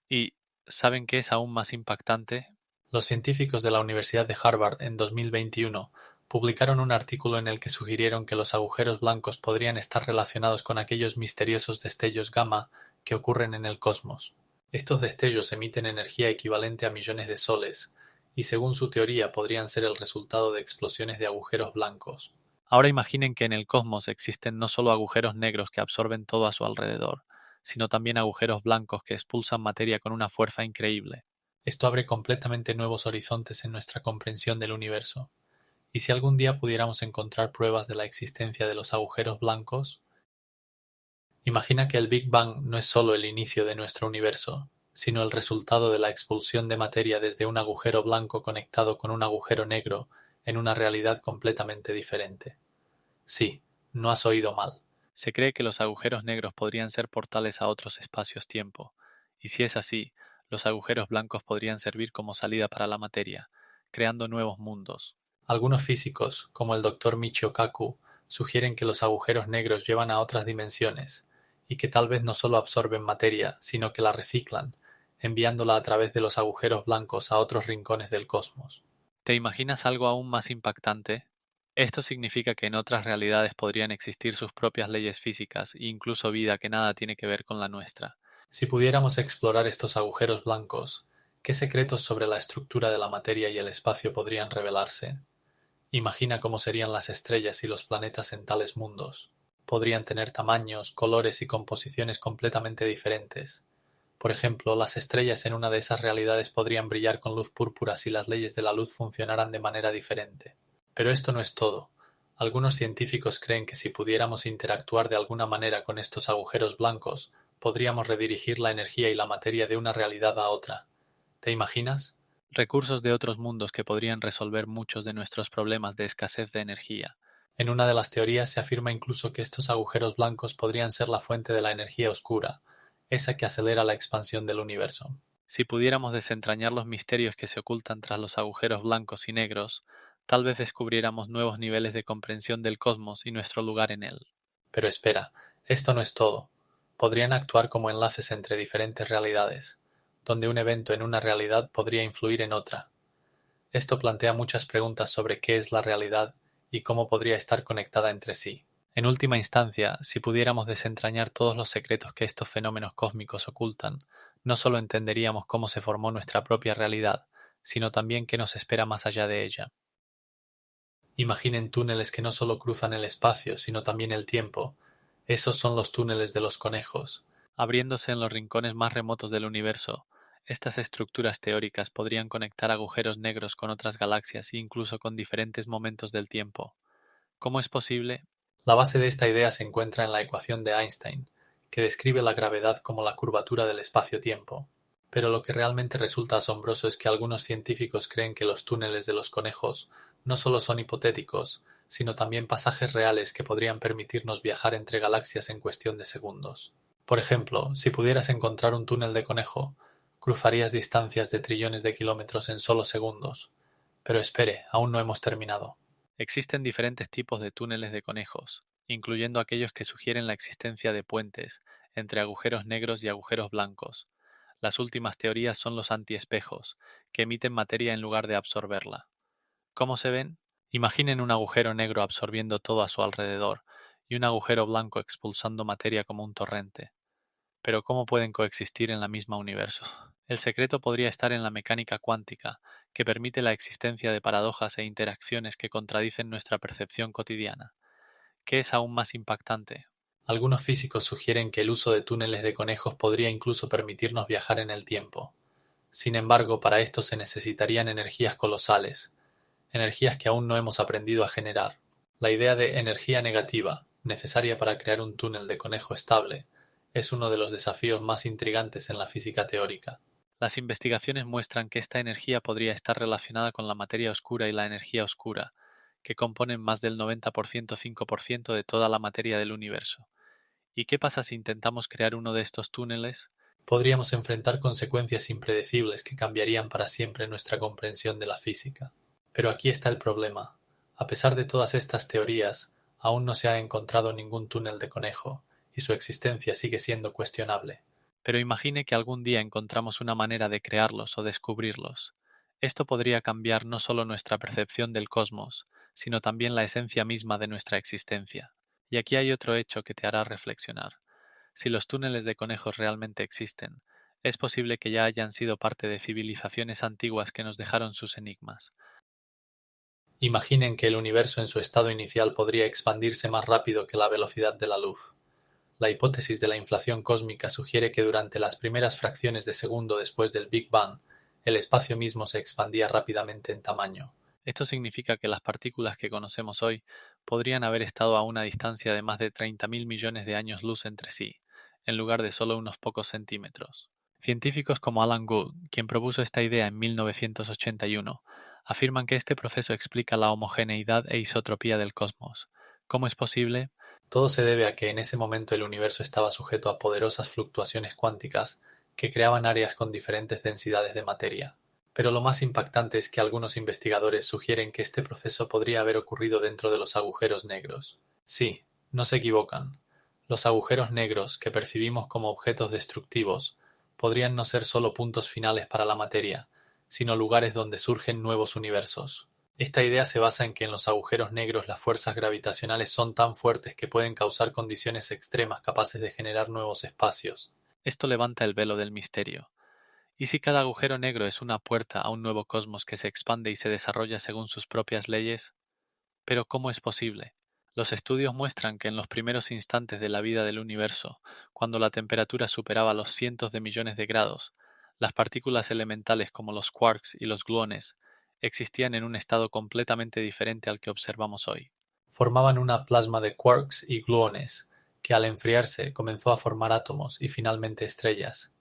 Y, ¿saben qué es aún más impactante? Los científicos de la Universidad de Harvard en 2021 publicaron un artículo en el que sugirieron que los agujeros blancos podrían estar relacionados con aquellos misteriosos destellos gamma que ocurren en el cosmos. Estos destellos emiten energía equivalente a millones de soles, y según su teoría podrían ser el resultado de explosiones de agujeros blancos. Ahora imaginen que en el cosmos existen no solo agujeros negros que absorben todo a su alrededor, sino también agujeros blancos que expulsan materia con una fuerza increíble. Esto abre completamente nuevos horizontes en nuestra comprensión del universo. ¿Y si algún día pudiéramos encontrar pruebas de la existencia de los agujeros blancos? Imagina que el Big Bang no es solo el inicio de nuestro universo, sino el resultado de la expulsión de materia desde un agujero blanco conectado con un agujero negro en una realidad completamente diferente. Sí, no has oído mal. Se cree que los agujeros negros podrían ser portales a otros espacios-tiempo, y si es así, los agujeros blancos podrían servir como salida para la materia, creando nuevos mundos. Algunos físicos, como el Dr. Michio Kaku, sugieren que los agujeros negros llevan a otras dimensiones, y que tal vez no solo absorben materia, sino que la reciclan, enviándola a través de los agujeros blancos a otros rincones del cosmos. ¿Te imaginas algo aún más impactante? Esto significa que en otras realidades podrían existir sus propias leyes físicas e incluso vida que nada tiene que ver con la nuestra. Si pudiéramos explorar estos agujeros blancos, ¿qué secretos sobre la estructura de la materia y el espacio podrían revelarse? Imagina cómo serían las estrellas y los planetas en tales mundos. Podrían tener tamaños, colores y composiciones completamente diferentes. Por ejemplo, las estrellas en una de esas realidades podrían brillar con luz púrpura si las leyes de la luz funcionaran de manera diferente. Pero esto no es todo. Algunos científicos creen que si pudiéramos interactuar de alguna manera con estos agujeros blancos, podríamos redirigir la energía y la materia de una realidad a otra. ¿Te imaginas? Recursos de otros mundos que podrían resolver muchos de nuestros problemas de escasez de energía. En una de las teorías se afirma incluso que estos agujeros blancos podrían ser la fuente de la energía oscura, esa que acelera la expansión del universo. Si pudiéramos desentrañar los misterios que se ocultan tras los agujeros blancos y negros, tal vez descubriéramos nuevos niveles de comprensión del cosmos y nuestro lugar en él. Pero espera, esto no es todo. Podrían actuar como enlaces entre diferentes realidades, donde un evento en una realidad podría influir en otra. Esto plantea muchas preguntas sobre qué es la realidad y cómo podría estar conectada entre sí. En última instancia, si pudiéramos desentrañar todos los secretos que estos fenómenos cósmicos ocultan, no solo entenderíamos cómo se formó nuestra propia realidad, sino también qué nos espera más allá de ella. Imaginen túneles que no solo cruzan el espacio, sino también el tiempo. Esos son los túneles de los conejos. Abriéndose en los rincones más remotos del universo, estas estructuras teóricas podrían conectar agujeros negros con otras galaxias e incluso con diferentes momentos del tiempo. ¿Cómo es posible? La base de esta idea se encuentra en la ecuación de Einstein, que describe la gravedad como la curvatura del espacio-tiempo. Pero lo que realmente resulta asombroso es que algunos científicos creen que los túneles de los conejos no solo son hipotéticos, sino también pasajes reales que podrían permitirnos viajar entre galaxias en cuestión de segundos. Por ejemplo, si pudieras encontrar un túnel de conejo, cruzarías distancias de trillones de kilómetros en solo segundos. Pero espere, aún no hemos terminado. Existen diferentes tipos de túneles de conejos, incluyendo aquellos que sugieren la existencia de puentes entre agujeros negros y agujeros blancos. Las últimas teorías son los antiespejos, que emiten materia en lugar de absorberla. ¿Cómo se ven? Imaginen un agujero negro absorbiendo todo a su alrededor y un agujero blanco expulsando materia como un torrente. Pero ¿cómo pueden coexistir en la misma universo? El secreto podría estar en la mecánica cuántica, que permite la existencia de paradojas e interacciones que contradicen nuestra percepción cotidiana. ¿Qué es aún más impactante? Algunos físicos sugieren que el uso de túneles de conejos podría incluso permitirnos viajar en el tiempo. Sin embargo, para esto se necesitarían energías colosales, energías que aún no hemos aprendido a generar. La idea de energía negativa, necesaria para crear un túnel de conejo estable, es uno de los desafíos más intrigantes en la física teórica. Las investigaciones muestran que esta energía podría estar relacionada con la materia oscura y la energía oscura, que componen más del 90% de toda la materia del universo. ¿Y qué pasa si intentamos crear uno de estos túneles? Podríamos enfrentar consecuencias impredecibles que cambiarían para siempre nuestra comprensión de la física. Pero aquí está el problema. A pesar de todas estas teorías, aún no se ha encontrado ningún túnel de conejo, y su existencia sigue siendo cuestionable. Pero imagine que algún día encontramos una manera de crearlos o descubrirlos. Esto podría cambiar no solo nuestra percepción del cosmos, sino también la esencia misma de nuestra existencia. Y aquí hay otro hecho que te hará reflexionar. Si los túneles de conejos realmente existen, es posible que ya hayan sido parte de civilizaciones antiguas que nos dejaron sus enigmas. Imaginen que el universo en su estado inicial podría expandirse más rápido que la velocidad de la luz. La hipótesis de la inflación cósmica sugiere que durante las primeras fracciones de segundo después del Big Bang, el espacio mismo se expandía rápidamente en tamaño. Esto significa que las partículas que conocemos hoy podrían haber estado a una distancia de más de 30.000 millones de años luz entre sí, en lugar de solo unos pocos centímetros. Científicos como Alan Gould, quien propuso esta idea en 1981, afirman que este proceso explica la homogeneidad e isotropía del cosmos. ¿Cómo es posible? Todo se debe a que en ese momento el universo estaba sujeto a poderosas fluctuaciones cuánticas que creaban áreas con diferentes densidades de materia. Pero lo más impactante es que algunos investigadores sugieren que este proceso podría haber ocurrido dentro de los agujeros negros. Sí, no se equivocan. Los agujeros negros, que percibimos como objetos destructivos, podrían no ser solo puntos finales para la materia, sino lugares donde surgen nuevos universos. Esta idea se basa en que en los agujeros negros las fuerzas gravitacionales son tan fuertes que pueden causar condiciones extremas capaces de generar nuevos espacios. Esto levanta el velo del misterio. ¿Y si cada agujero negro es una puerta a un nuevo cosmos que se expande y se desarrolla según sus propias leyes? Pero ¿cómo es posible? Los estudios muestran que en los primeros instantes de la vida del universo, cuando la temperatura superaba los cientos de millones de grados, las partículas elementales como los quarks y los gluones existían en un estado completamente diferente al que observamos hoy. Formaban una plasma de quarks y gluones, que al enfriarse comenzó a formar átomos y finalmente estrellas.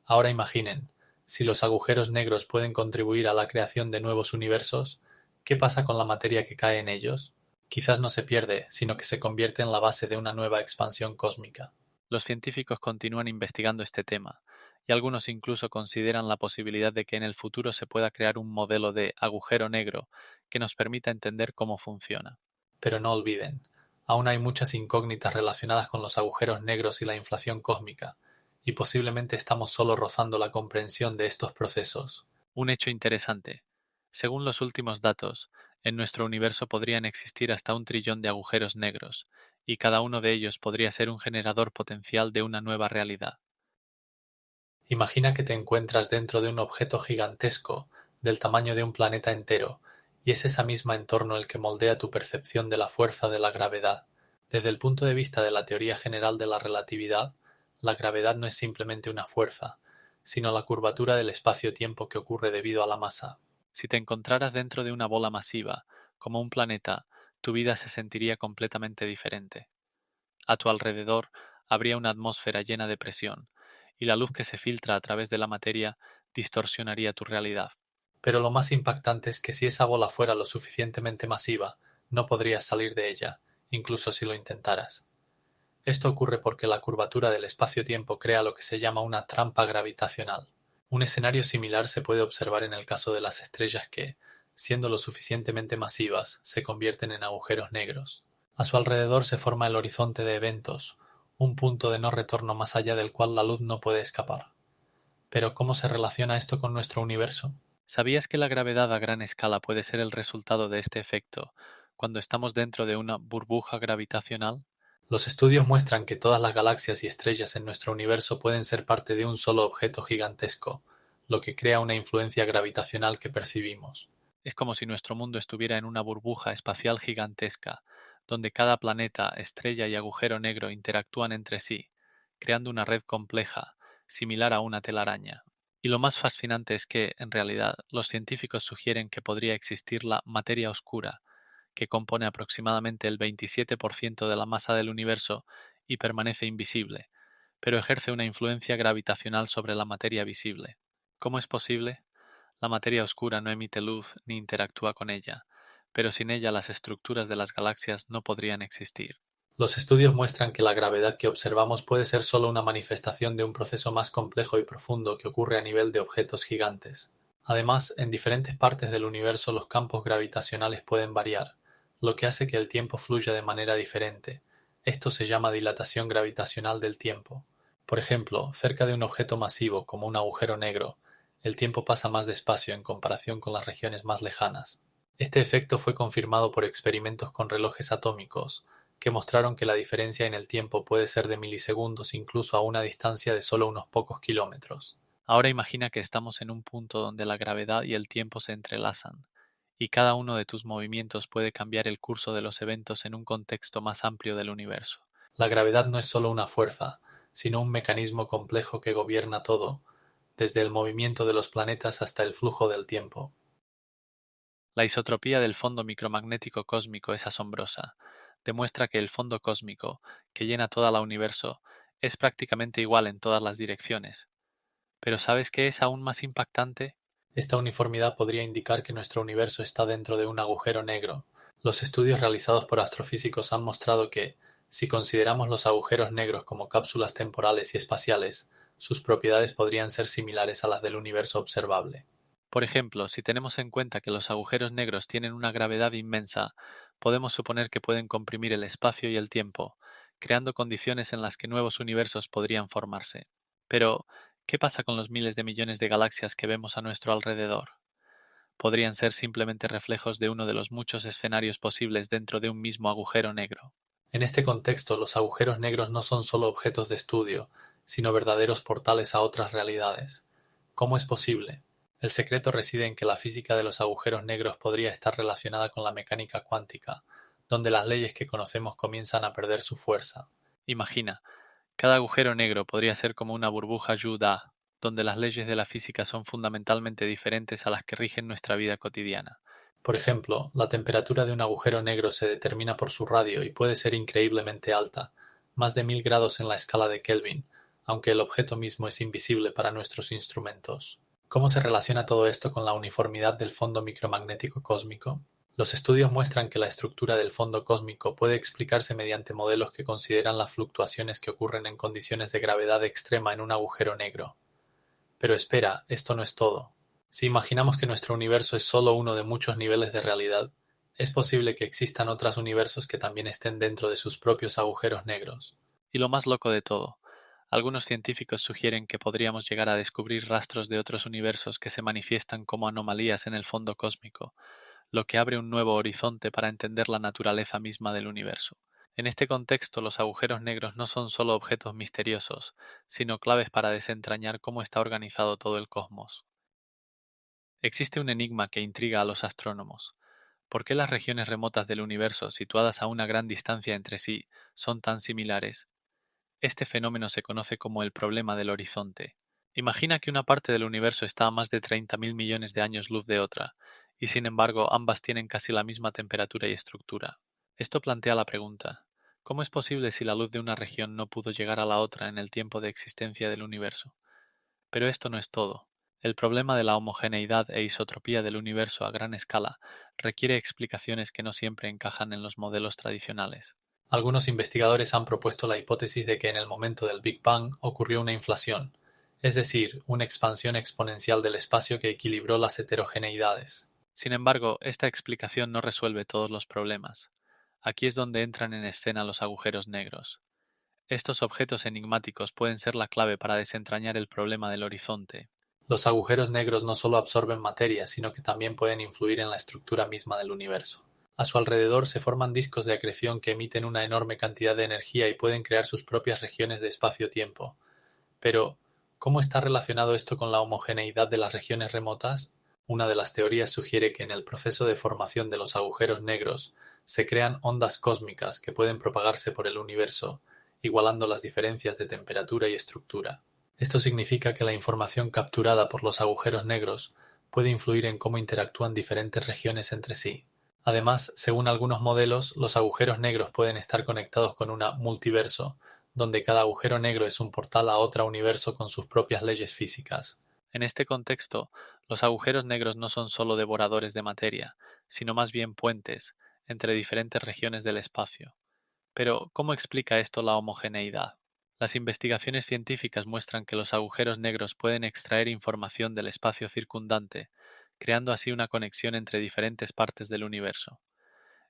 Ahora imaginen, si los agujeros negros pueden contribuir a la creación de nuevos universos, ¿qué pasa con la materia que cae en ellos? Quizás no se pierde, sino que se convierte en la base de una nueva expansión cósmica. Los científicos continúan investigando este tema, y algunos incluso consideran la posibilidad de que en el futuro se pueda crear un modelo de agujero negro que nos permita entender cómo funciona. Pero no olviden, aún hay muchas incógnitas relacionadas con los agujeros negros y la inflación cósmica, y posiblemente estamos solo rozando la comprensión de estos procesos. Un hecho interesante. Según los últimos datos, en nuestro universo podrían existir hasta 1 trillón de agujeros negros, y cada uno de ellos podría ser un generador potencial de una nueva realidad. Imagina que te encuentras dentro de un objeto gigantesco, del tamaño de un planeta entero, y es esa misma entorno el que moldea tu percepción de la fuerza de la gravedad. Desde el punto de vista de la teoría general de la relatividad, la gravedad no es simplemente una fuerza, sino la curvatura del espacio-tiempo que ocurre debido a la masa. Si te encontraras dentro de una bola masiva, como un planeta, tu vida se sentiría completamente diferente. A tu alrededor habría una atmósfera llena de presión, y la luz que se filtra a través de la materia distorsionaría tu realidad. Pero lo más impactante es que si esa bola fuera lo suficientemente masiva, no podrías salir de ella, incluso si lo intentaras. Esto ocurre porque la curvatura del espacio-tiempo crea lo que se llama una trampa gravitacional. Un escenario similar se puede observar en el caso de las estrellas que, siendo lo suficientemente masivas, se convierten en agujeros negros. A su alrededor se forma el horizonte de eventos, un punto de no retorno más allá del cual la luz no puede escapar. Pero ¿cómo se relaciona esto con nuestro universo? ¿Sabías que la gravedad a gran escala puede ser el resultado de este efecto cuando estamos dentro de una burbuja gravitacional? Los estudios muestran que todas las galaxias y estrellas en nuestro universo pueden ser parte de un solo objeto gigantesco, lo que crea una influencia gravitacional que percibimos. Es como si nuestro mundo estuviera en una burbuja espacial gigantesca, donde cada planeta, estrella y agujero negro interactúan entre sí, creando una red compleja, similar a una telaraña. Y lo más fascinante es que, en realidad, los científicos sugieren que podría existir la materia oscura, que compone aproximadamente el 27% de la masa del universo y permanece invisible, pero ejerce una influencia gravitacional sobre la materia visible. ¿Cómo es posible? La materia oscura no emite luz ni interactúa con ella, pero sin ella las estructuras de las galaxias no podrían existir. Los estudios muestran que la gravedad que observamos puede ser solo una manifestación de un proceso más complejo y profundo que ocurre a nivel de objetos gigantes. Además, en diferentes partes del universo los campos gravitacionales pueden variar, lo que hace que el tiempo fluya de manera diferente. Esto se llama dilatación gravitacional del tiempo. Por ejemplo, cerca de un objeto masivo como un agujero negro, el tiempo pasa más despacio en comparación con las regiones más lejanas. Este efecto fue confirmado por experimentos con relojes atómicos, que mostraron que la diferencia en el tiempo puede ser de milisegundos incluso a una distancia de solo unos pocos kilómetros. Ahora imagina que estamos en un punto donde la gravedad y el tiempo se entrelazan, y cada uno de tus movimientos puede cambiar el curso de los eventos en un contexto más amplio del universo. La gravedad no es solo una fuerza, sino un mecanismo complejo que gobierna todo, desde el movimiento de los planetas hasta el flujo del tiempo. La isotropía del fondo micromagnético cósmico es asombrosa. Demuestra que el fondo cósmico, que llena toda la universo, es prácticamente igual en todas las direcciones. Pero ¿sabes qué es aún más impactante? Esta uniformidad podría indicar que nuestro universo está dentro de un agujero negro. Los estudios realizados por astrofísicos han mostrado que, si consideramos los agujeros negros como cápsulas temporales y espaciales, sus propiedades podrían ser similares a las del universo observable. Por ejemplo, si tenemos en cuenta que los agujeros negros tienen una gravedad inmensa, podemos suponer que pueden comprimir el espacio y el tiempo, creando condiciones en las que nuevos universos podrían formarse. Pero, ¿qué pasa con los miles de millones de galaxias que vemos a nuestro alrededor? Podrían ser simplemente reflejos de uno de los muchos escenarios posibles dentro de un mismo agujero negro. En este contexto, los agujeros negros no son solo objetos de estudio, sino verdaderos portales a otras realidades. ¿Cómo es posible? El secreto reside en que la física de los agujeros negros podría estar relacionada con la mecánica cuántica, donde las leyes que conocemos comienzan a perder su fuerza. Imagina, cada agujero negro podría ser como una burbuja Yu-Da, donde las leyes de la física son fundamentalmente diferentes a las que rigen nuestra vida cotidiana. Por ejemplo, la temperatura de un agujero negro se determina por su radio y puede ser increíblemente alta, más de 1000 grados en la escala de Kelvin, aunque el objeto mismo es invisible para nuestros instrumentos. ¿Cómo se relaciona todo esto con la uniformidad del fondo micromagnético cósmico? Los estudios muestran que la estructura del fondo cósmico puede explicarse mediante modelos que consideran las fluctuaciones que ocurren en condiciones de gravedad extrema en un agujero negro. Pero espera, esto no es todo. Si imaginamos que nuestro universo es solo uno de muchos niveles de realidad, es posible que existan otros universos que también estén dentro de sus propios agujeros negros. Y lo más loco de todo, algunos científicos sugieren que podríamos llegar a descubrir rastros de otros universos que se manifiestan como anomalías en el fondo cósmico, lo que abre un nuevo horizonte para entender la naturaleza misma del universo. En este contexto, los agujeros negros no son solo objetos misteriosos, sino claves para desentrañar cómo está organizado todo el cosmos. Existe un enigma que intriga a los astrónomos. ¿Por qué las regiones remotas del universo, situadas a una gran distancia entre sí, son tan similares? Este fenómeno se conoce como el problema del horizonte. Imagina que una parte del universo está a más de 30.000 millones de años luz de otra, y sin embargo ambas tienen casi la misma temperatura y estructura. Esto plantea la pregunta: ¿cómo es posible si la luz de una región no pudo llegar a la otra en el tiempo de existencia del universo? Pero esto no es todo. El problema de la homogeneidad e isotropía del universo a gran escala requiere explicaciones que no siempre encajan en los modelos tradicionales. Algunos investigadores han propuesto la hipótesis de que en el momento del Big Bang ocurrió una inflación, es decir, una expansión exponencial del espacio que equilibró las heterogeneidades. Sin embargo, esta explicación no resuelve todos los problemas. Aquí es donde entran en escena los agujeros negros. Estos objetos enigmáticos pueden ser la clave para desentrañar el problema del horizonte. Los agujeros negros no solo absorben materia, sino que también pueden influir en la estructura misma del universo. A su alrededor se forman discos de acreción que emiten una enorme cantidad de energía y pueden crear sus propias regiones de espacio-tiempo. Pero, ¿cómo está relacionado esto con la homogeneidad de las regiones remotas? Una de las teorías sugiere que en el proceso de formación de los agujeros negros se crean ondas cósmicas que pueden propagarse por el universo, igualando las diferencias de temperatura y estructura. Esto significa que la información capturada por los agujeros negros puede influir en cómo interactúan diferentes regiones entre sí. Además, según algunos modelos, los agujeros negros pueden estar conectados con una multiverso, donde cada agujero negro es un portal a otro universo con sus propias leyes físicas. En este contexto, los agujeros negros no son solo devoradores de materia, sino más bien puentes entre diferentes regiones del espacio. Pero, ¿cómo explica esto la homogeneidad? Las investigaciones científicas muestran que los agujeros negros pueden extraer información del espacio circundante, creando así una conexión entre diferentes partes del universo.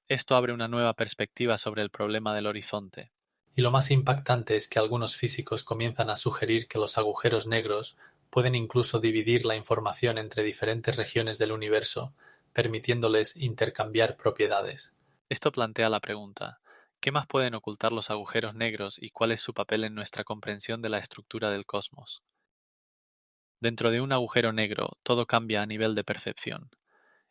Esto abre una nueva perspectiva sobre el problema del horizonte. Y lo más impactante es que algunos físicos comienzan a sugerir que los agujeros negros pueden incluso dividir la información entre diferentes regiones del universo, permitiéndoles intercambiar propiedades. Esto plantea la pregunta, ¿qué más pueden ocultar los agujeros negros y cuál es su papel en nuestra comprensión de la estructura del cosmos? Dentro de un agujero negro, todo cambia a nivel de percepción.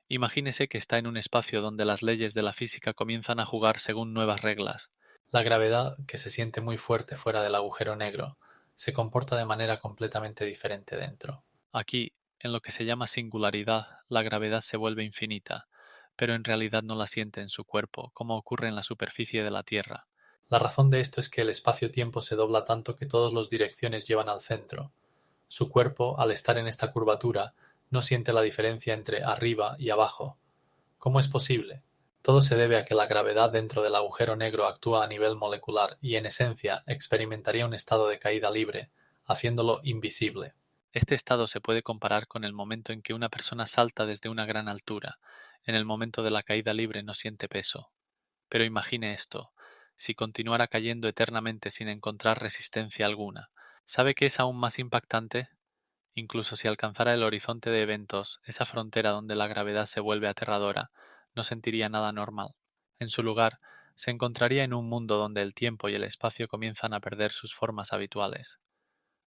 Imagínese que está en un espacio donde las leyes de la física comienzan a jugar según nuevas reglas. La gravedad, que se siente muy fuerte fuera del agujero negro, se comporta de manera completamente diferente dentro. Aquí, en lo que se llama singularidad, la gravedad se vuelve infinita, pero en realidad no la siente en su cuerpo, como ocurre en la superficie de la Tierra. La razón de esto es que el espacio-tiempo se dobla tanto que todas las direcciones llevan al centro. Su cuerpo, al estar en esta curvatura, no siente la diferencia entre arriba y abajo. ¿Cómo es posible? Todo se debe a que la gravedad dentro del agujero negro actúa a nivel molecular y, en esencia, experimentaría un estado de caída libre, haciéndolo invisible. Este estado se puede comparar con el momento en que una persona salta desde una gran altura. En el momento de la caída libre no siente peso. Pero imagine esto, si continuara cayendo eternamente sin encontrar resistencia alguna. ¿Sabe qué es aún más impactante? Incluso si alcanzara el horizonte de eventos, esa frontera donde la gravedad se vuelve aterradora, no sentiría nada normal. En su lugar, se encontraría en un mundo donde el tiempo y el espacio comienzan a perder sus formas habituales.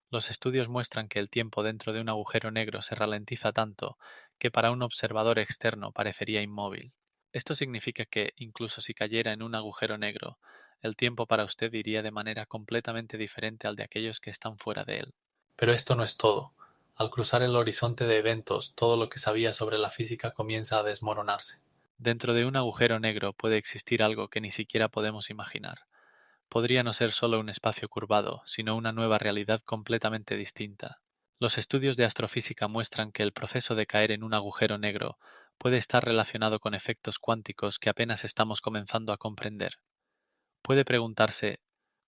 Los estudios muestran que el tiempo dentro de un agujero negro se ralentiza tanto que para un observador externo parecería inmóvil. Esto significa que, incluso si cayera en un agujero negro, el tiempo para usted iría de manera completamente diferente al de aquellos que están fuera de él. Pero esto no es todo. Al cruzar el horizonte de eventos, todo lo que sabía sobre la física comienza a desmoronarse. Dentro de un agujero negro puede existir algo que ni siquiera podemos imaginar. Podría no ser solo un espacio curvado, sino una nueva realidad completamente distinta. Los estudios de astrofísica muestran que el proceso de caer en un agujero negro puede estar relacionado con efectos cuánticos que apenas estamos comenzando a comprender. Puede preguntarse,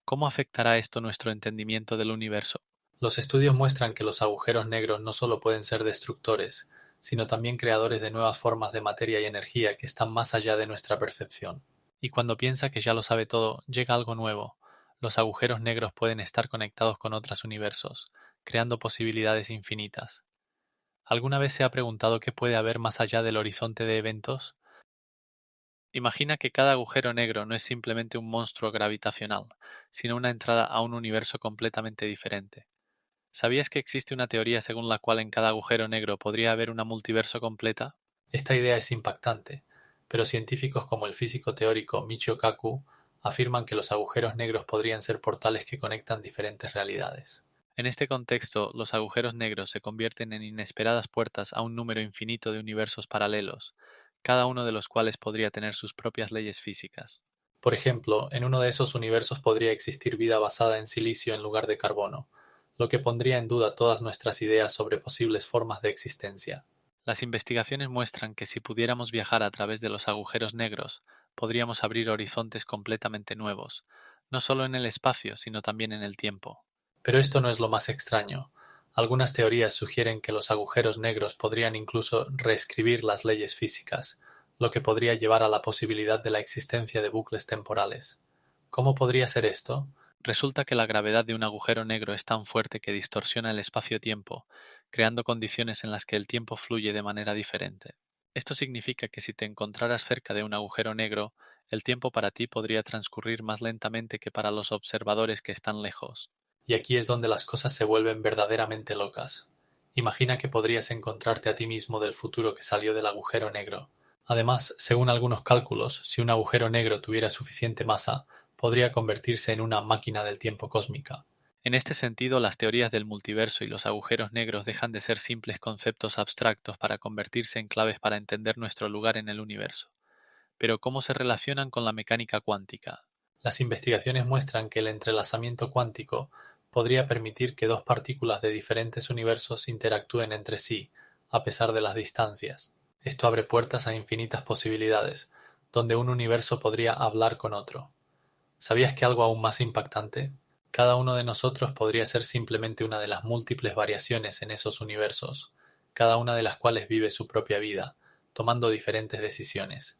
¿cómo afectará esto nuestro entendimiento del universo? Los estudios muestran que los agujeros negros no solo pueden ser destructores, sino también creadores de nuevas formas de materia y energía que están más allá de nuestra percepción. Y cuando piensa que ya lo sabe todo, llega algo nuevo. Los agujeros negros pueden estar conectados con otros universos, creando posibilidades infinitas. ¿Alguna vez se ha preguntado qué puede haber más allá del horizonte de eventos? Imagina que cada agujero negro no es simplemente un monstruo gravitacional, sino una entrada a un universo completamente diferente. ¿Sabías que existe una teoría según la cual en cada agujero negro podría haber una multiverso completa? Esta idea es impactante, pero científicos como el físico teórico Michio Kaku afirman que los agujeros negros podrían ser portales que conectan diferentes realidades. En este contexto, los agujeros negros se convierten en inesperadas puertas a un número infinito de universos paralelos, cada uno de los cuales podría tener sus propias leyes físicas. Por ejemplo, en uno de esos universos podría existir vida basada en silicio en lugar de carbono, lo que pondría en duda todas nuestras ideas sobre posibles formas de existencia. Las investigaciones muestran que si pudiéramos viajar a través de los agujeros negros, podríamos abrir horizontes completamente nuevos, no solo en el espacio, sino también en el tiempo. Pero esto no es lo más extraño. Algunas teorías sugieren que los agujeros negros podrían incluso reescribir las leyes físicas, lo que podría llevar a la posibilidad de la existencia de bucles temporales. ¿Cómo podría ser esto? Resulta que la gravedad de un agujero negro es tan fuerte que distorsiona el espacio-tiempo, creando condiciones en las que el tiempo fluye de manera diferente. Esto significa que si te encontraras cerca de un agujero negro, el tiempo para ti podría transcurrir más lentamente que para los observadores que están lejos. Y aquí es donde las cosas se vuelven verdaderamente locas. Imagina que podrías encontrarte a ti mismo del futuro que salió del agujero negro. Además, según algunos cálculos, si un agujero negro tuviera suficiente masa, podría convertirse en una máquina del tiempo cósmica. En este sentido, las teorías del multiverso y los agujeros negros dejan de ser simples conceptos abstractos para convertirse en claves para entender nuestro lugar en el universo. Pero ¿cómo se relacionan con la mecánica cuántica? Las investigaciones muestran que el entrelazamiento cuántico podría permitir que dos partículas de diferentes universos interactúen entre sí, a pesar de las distancias. Esto abre puertas a infinitas posibilidades, donde un universo podría hablar con otro. ¿Sabías que algo aún más impactante? Cada uno de nosotros podría ser simplemente una de las múltiples variaciones en esos universos, cada una de las cuales vive su propia vida, tomando diferentes decisiones.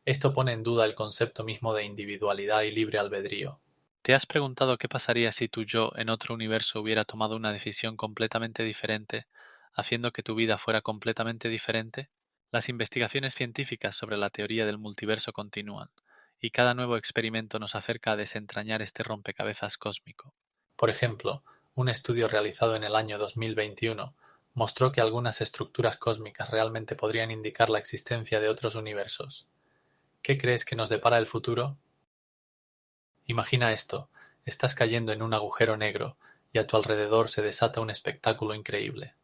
Esto pone en duda el concepto mismo de individualidad y libre albedrío. ¿Te has preguntado qué pasaría si tu yo en otro universo hubiera tomado una decisión completamente diferente, haciendo que tu vida fuera completamente diferente? Las investigaciones científicas sobre la teoría del multiverso continúan, y cada nuevo experimento nos acerca a desentrañar este rompecabezas cósmico. Por ejemplo, un estudio realizado en el año 2021 mostró que algunas estructuras cósmicas realmente podrían indicar la existencia de otros universos. ¿Qué crees que nos depara el futuro? Imagina esto: estás cayendo en un agujero negro y a tu alrededor se desata un espectáculo increíble.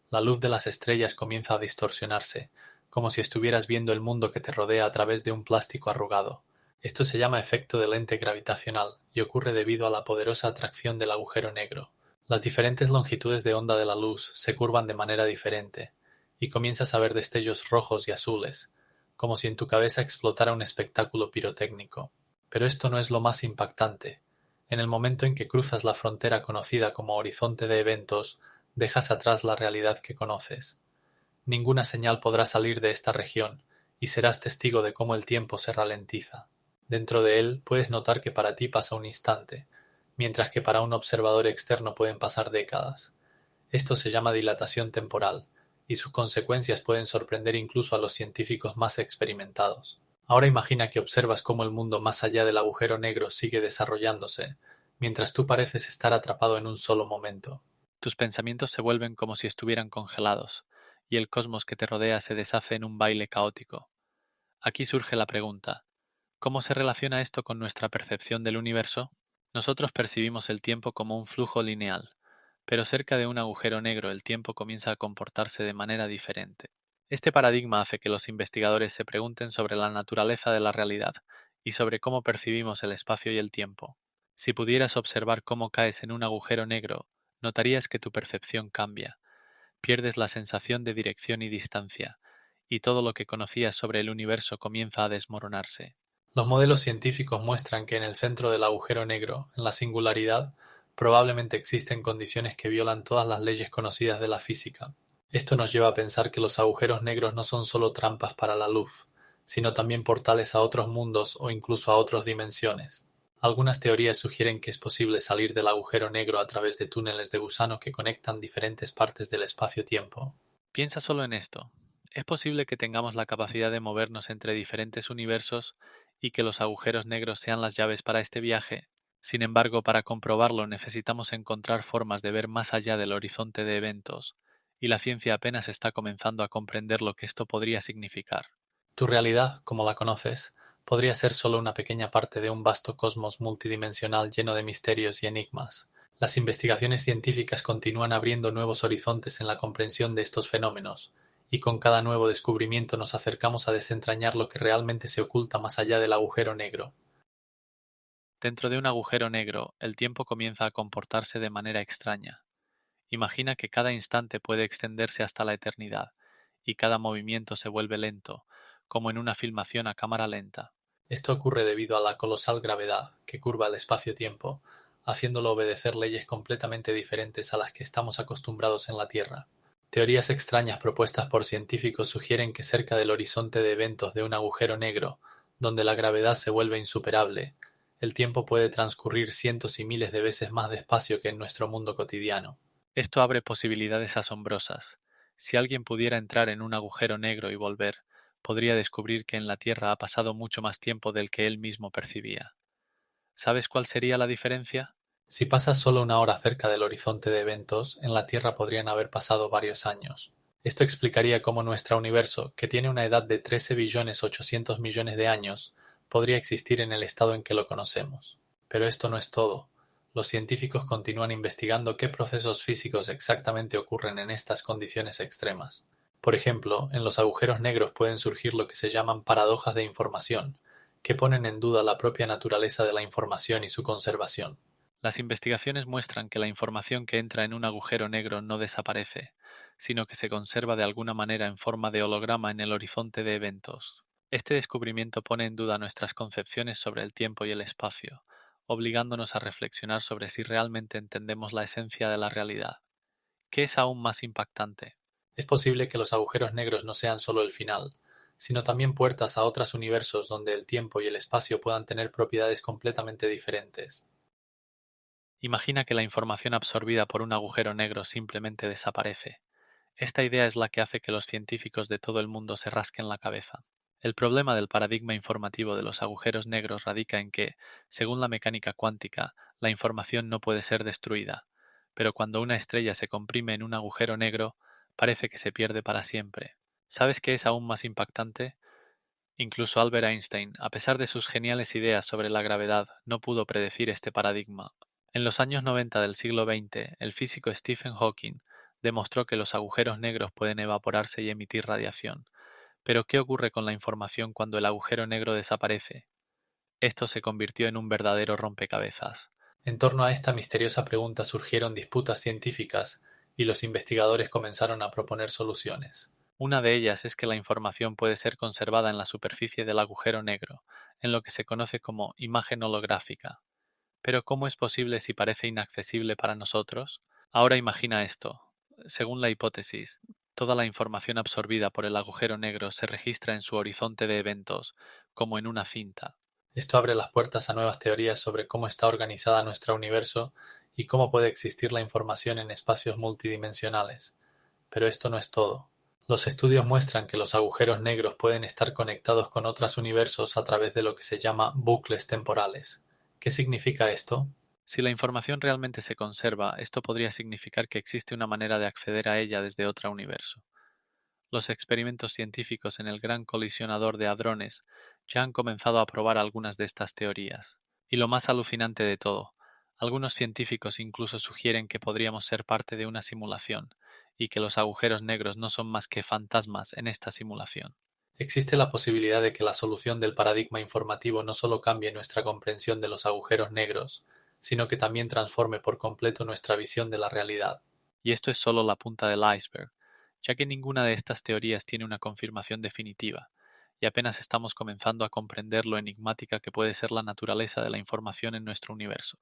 La luz de las estrellas comienza a distorsionarse, como si estuvieras viendo el mundo que te rodea a través de un plástico arrugado. Esto se llama efecto de lente gravitacional y ocurre debido a la poderosa atracción del agujero negro. Las diferentes longitudes de onda de la luz se curvan de manera diferente, y comienzas a ver destellos rojos y azules, como si en tu cabeza explotara un espectáculo pirotécnico. Pero esto no es lo más impactante. En el momento en que cruzas la frontera conocida como horizonte de eventos, dejas atrás la realidad que conoces. Ninguna señal podrá salir de esta región, y serás testigo de cómo el tiempo se ralentiza. Dentro de él puedes notar que para ti pasa un instante, mientras que para un observador externo pueden pasar décadas. Esto se llama dilatación temporal, y sus consecuencias pueden sorprender incluso a los científicos más experimentados. Ahora imagina que observas cómo el mundo más allá del agujero negro sigue desarrollándose, mientras tú pareces estar atrapado en un solo momento. Tus pensamientos se vuelven como si estuvieran congelados, y el cosmos que te rodea se deshace en un baile caótico. Aquí surge la pregunta: ¿cómo se relaciona esto con nuestra percepción del universo? Nosotros percibimos el tiempo como un flujo lineal, pero cerca de un agujero negro el tiempo comienza a comportarse de manera diferente. Este paradigma hace que los investigadores se pregunten sobre la naturaleza de la realidad y sobre cómo percibimos el espacio y el tiempo. Si pudieras observar cómo caes en un agujero negro, notarías que tu percepción cambia, pierdes la sensación de dirección y distancia, y todo lo que conocías sobre el universo comienza a desmoronarse. Los modelos científicos muestran que en el centro del agujero negro, en la singularidad, probablemente existen condiciones que violan todas las leyes conocidas de la física. Esto nos lleva a pensar que los agujeros negros no son solo trampas para la luz, sino también portales a otros mundos o incluso a otras dimensiones. Algunas teorías sugieren que es posible salir del agujero negro a través de túneles de gusano que conectan diferentes partes del espacio-tiempo. Piensa solo en esto. ¿Es posible que tengamos la capacidad de movernos entre diferentes universos y que los agujeros negros sean las llaves para este viaje? Sin embargo, para comprobarlo necesitamos encontrar formas de ver más allá del horizonte de eventos, y la ciencia apenas está comenzando a comprender lo que esto podría significar. Tu realidad, como la conoces, podría ser solo una pequeña parte de un vasto cosmos multidimensional lleno de misterios y enigmas. Las investigaciones científicas continúan abriendo nuevos horizontes en la comprensión de estos fenómenos, y con cada nuevo descubrimiento nos acercamos a desentrañar lo que realmente se oculta más allá del agujero negro. Dentro de un agujero negro, el tiempo comienza a comportarse de manera extraña. Imagina que cada instante puede extenderse hasta la eternidad, y cada movimiento se vuelve lento, como en una filmación a cámara lenta. Esto ocurre debido a la colosal gravedad que curva el espacio-tiempo, haciéndolo obedecer leyes completamente diferentes a las que estamos acostumbrados en la Tierra. Teorías extrañas propuestas por científicos sugieren que cerca del horizonte de eventos de un agujero negro, donde la gravedad se vuelve insuperable, el tiempo puede transcurrir cientos y miles de veces más despacio que en nuestro mundo cotidiano. Esto abre posibilidades asombrosas. Si alguien pudiera entrar en un agujero negro y volver, podría descubrir que en la Tierra ha pasado mucho más tiempo del que él mismo percibía. ¿Sabes cuál sería la diferencia? Si pasas solo una hora cerca del horizonte de eventos, en la Tierra podrían haber pasado varios años. Esto explicaría cómo nuestro universo, que tiene una edad de 13.800.000.000 de años, podría existir en el estado en que lo conocemos. Pero esto no es todo. Los científicos continúan investigando qué procesos físicos exactamente ocurren en estas condiciones extremas. Por ejemplo, en los agujeros negros pueden surgir lo que se llaman paradojas de información, que ponen en duda la propia naturaleza de la información y su conservación. Las investigaciones muestran que la información que entra en un agujero negro no desaparece, sino que se conserva de alguna manera en forma de holograma en el horizonte de eventos. Este descubrimiento pone en duda nuestras concepciones sobre el tiempo y el espacio, obligándonos a reflexionar sobre si realmente entendemos la esencia de la realidad. ¿Qué es aún más impactante? Es posible que los agujeros negros no sean solo el final, sino también puertas a otros universos donde el tiempo y el espacio puedan tener propiedades completamente diferentes. Imagina que la información absorbida por un agujero negro simplemente desaparece. Esta idea es la que hace que los científicos de todo el mundo se rasquen la cabeza. El problema del paradigma informativo de los agujeros negros radica en que, según la mecánica cuántica, la información no puede ser destruida, pero cuando una estrella se comprime en un agujero negro, parece que se pierde para siempre. ¿Sabes qué es aún más impactante? Incluso Albert Einstein, a pesar de sus geniales ideas sobre la gravedad, no pudo predecir este paradigma. En los años 90 del siglo XX, el físico Stephen Hawking demostró que los agujeros negros pueden evaporarse y emitir radiación. Pero ¿qué ocurre con la información cuando el agujero negro desaparece? Esto se convirtió en un verdadero rompecabezas. En torno a esta misteriosa pregunta surgieron disputas científicas y los investigadores comenzaron a proponer soluciones. Una de ellas es que la información puede ser conservada en la superficie del agujero negro, en lo que se conoce como imagen holográfica. Pero ¿cómo es posible si parece inaccesible para nosotros? Ahora imagina esto. Según la hipótesis, toda la información absorbida por el agujero negro se registra en su horizonte de eventos, como en una cinta. Esto abre las puertas a nuevas teorías sobre cómo está organizada nuestro universo y cómo puede existir la información en espacios multidimensionales. Pero esto no es todo. Los estudios muestran que los agujeros negros pueden estar conectados con otros universos a través de lo que se llama bucles temporales. ¿Qué significa esto? Si la información realmente se conserva, esto podría significar que existe una manera de acceder a ella desde otro universo. Los experimentos científicos en el Gran Colisionador de Hadrones ya han comenzado a probar algunas de estas teorías. Y lo más alucinante de todo, algunos científicos incluso sugieren que podríamos ser parte de una simulación, y que los agujeros negros no son más que fantasmas en esta simulación. Existe la posibilidad de que la solución del paradigma informativo no solo cambie nuestra comprensión de los agujeros negros, sino que también transforme por completo nuestra visión de la realidad. Y esto es solo la punta del iceberg, ya que ninguna de estas teorías tiene una confirmación definitiva, y apenas estamos comenzando a comprender lo enigmática que puede ser la naturaleza de la información en nuestro universo.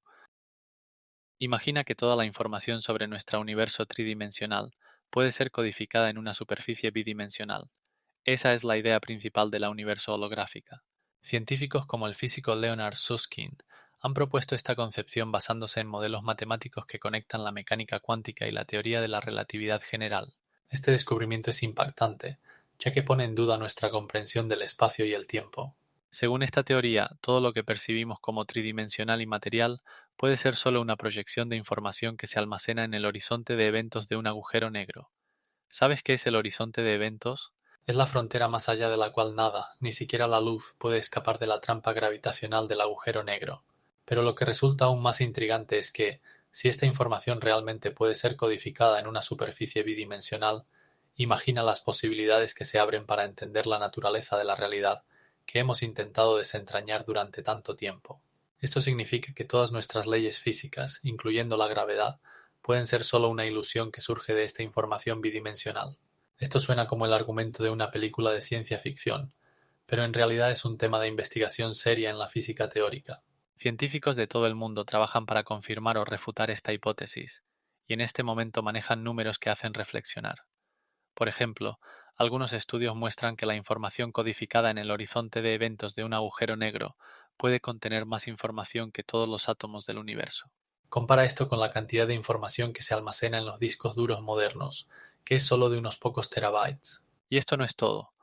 Imagina que toda la información sobre nuestro universo tridimensional puede ser codificada en una superficie bidimensional. Esa es la idea principal de la universo holográfica. Científicos como el físico Leonard Susskind han propuesto esta concepción basándose en modelos matemáticos que conectan la mecánica cuántica y la teoría de la relatividad general. Este descubrimiento es impactante, ya que pone en duda nuestra comprensión del espacio y el tiempo. Según esta teoría, todo lo que percibimos como tridimensional y material puede ser solo una proyección de información que se almacena en el horizonte de eventos de un agujero negro. ¿Sabes qué es el horizonte de eventos? Es la frontera más allá de la cual nada, ni siquiera la luz, puede escapar de la trampa gravitacional del agujero negro. Pero lo que resulta aún más intrigante es que, si esta información realmente puede ser codificada en una superficie bidimensional, imagina las posibilidades que se abren para entender la naturaleza de la realidad que hemos intentado desentrañar durante tanto tiempo. Esto significa que todas nuestras leyes físicas, incluyendo la gravedad, pueden ser solo una ilusión que surge de esta información bidimensional. Esto suena como el argumento de una película de ciencia ficción, pero en realidad es un tema de investigación seria en la física teórica. Científicos de todo el mundo trabajan para confirmar o refutar esta hipótesis, y en este momento manejan números que hacen reflexionar. Por ejemplo, algunos estudios muestran que la información codificada en el horizonte de eventos de un agujero negro puede contener más información que todos los átomos del universo. Compara esto con la cantidad de información que se almacena en los discos duros modernos, que es solo de unos pocos terabytes. Y esto no es todo.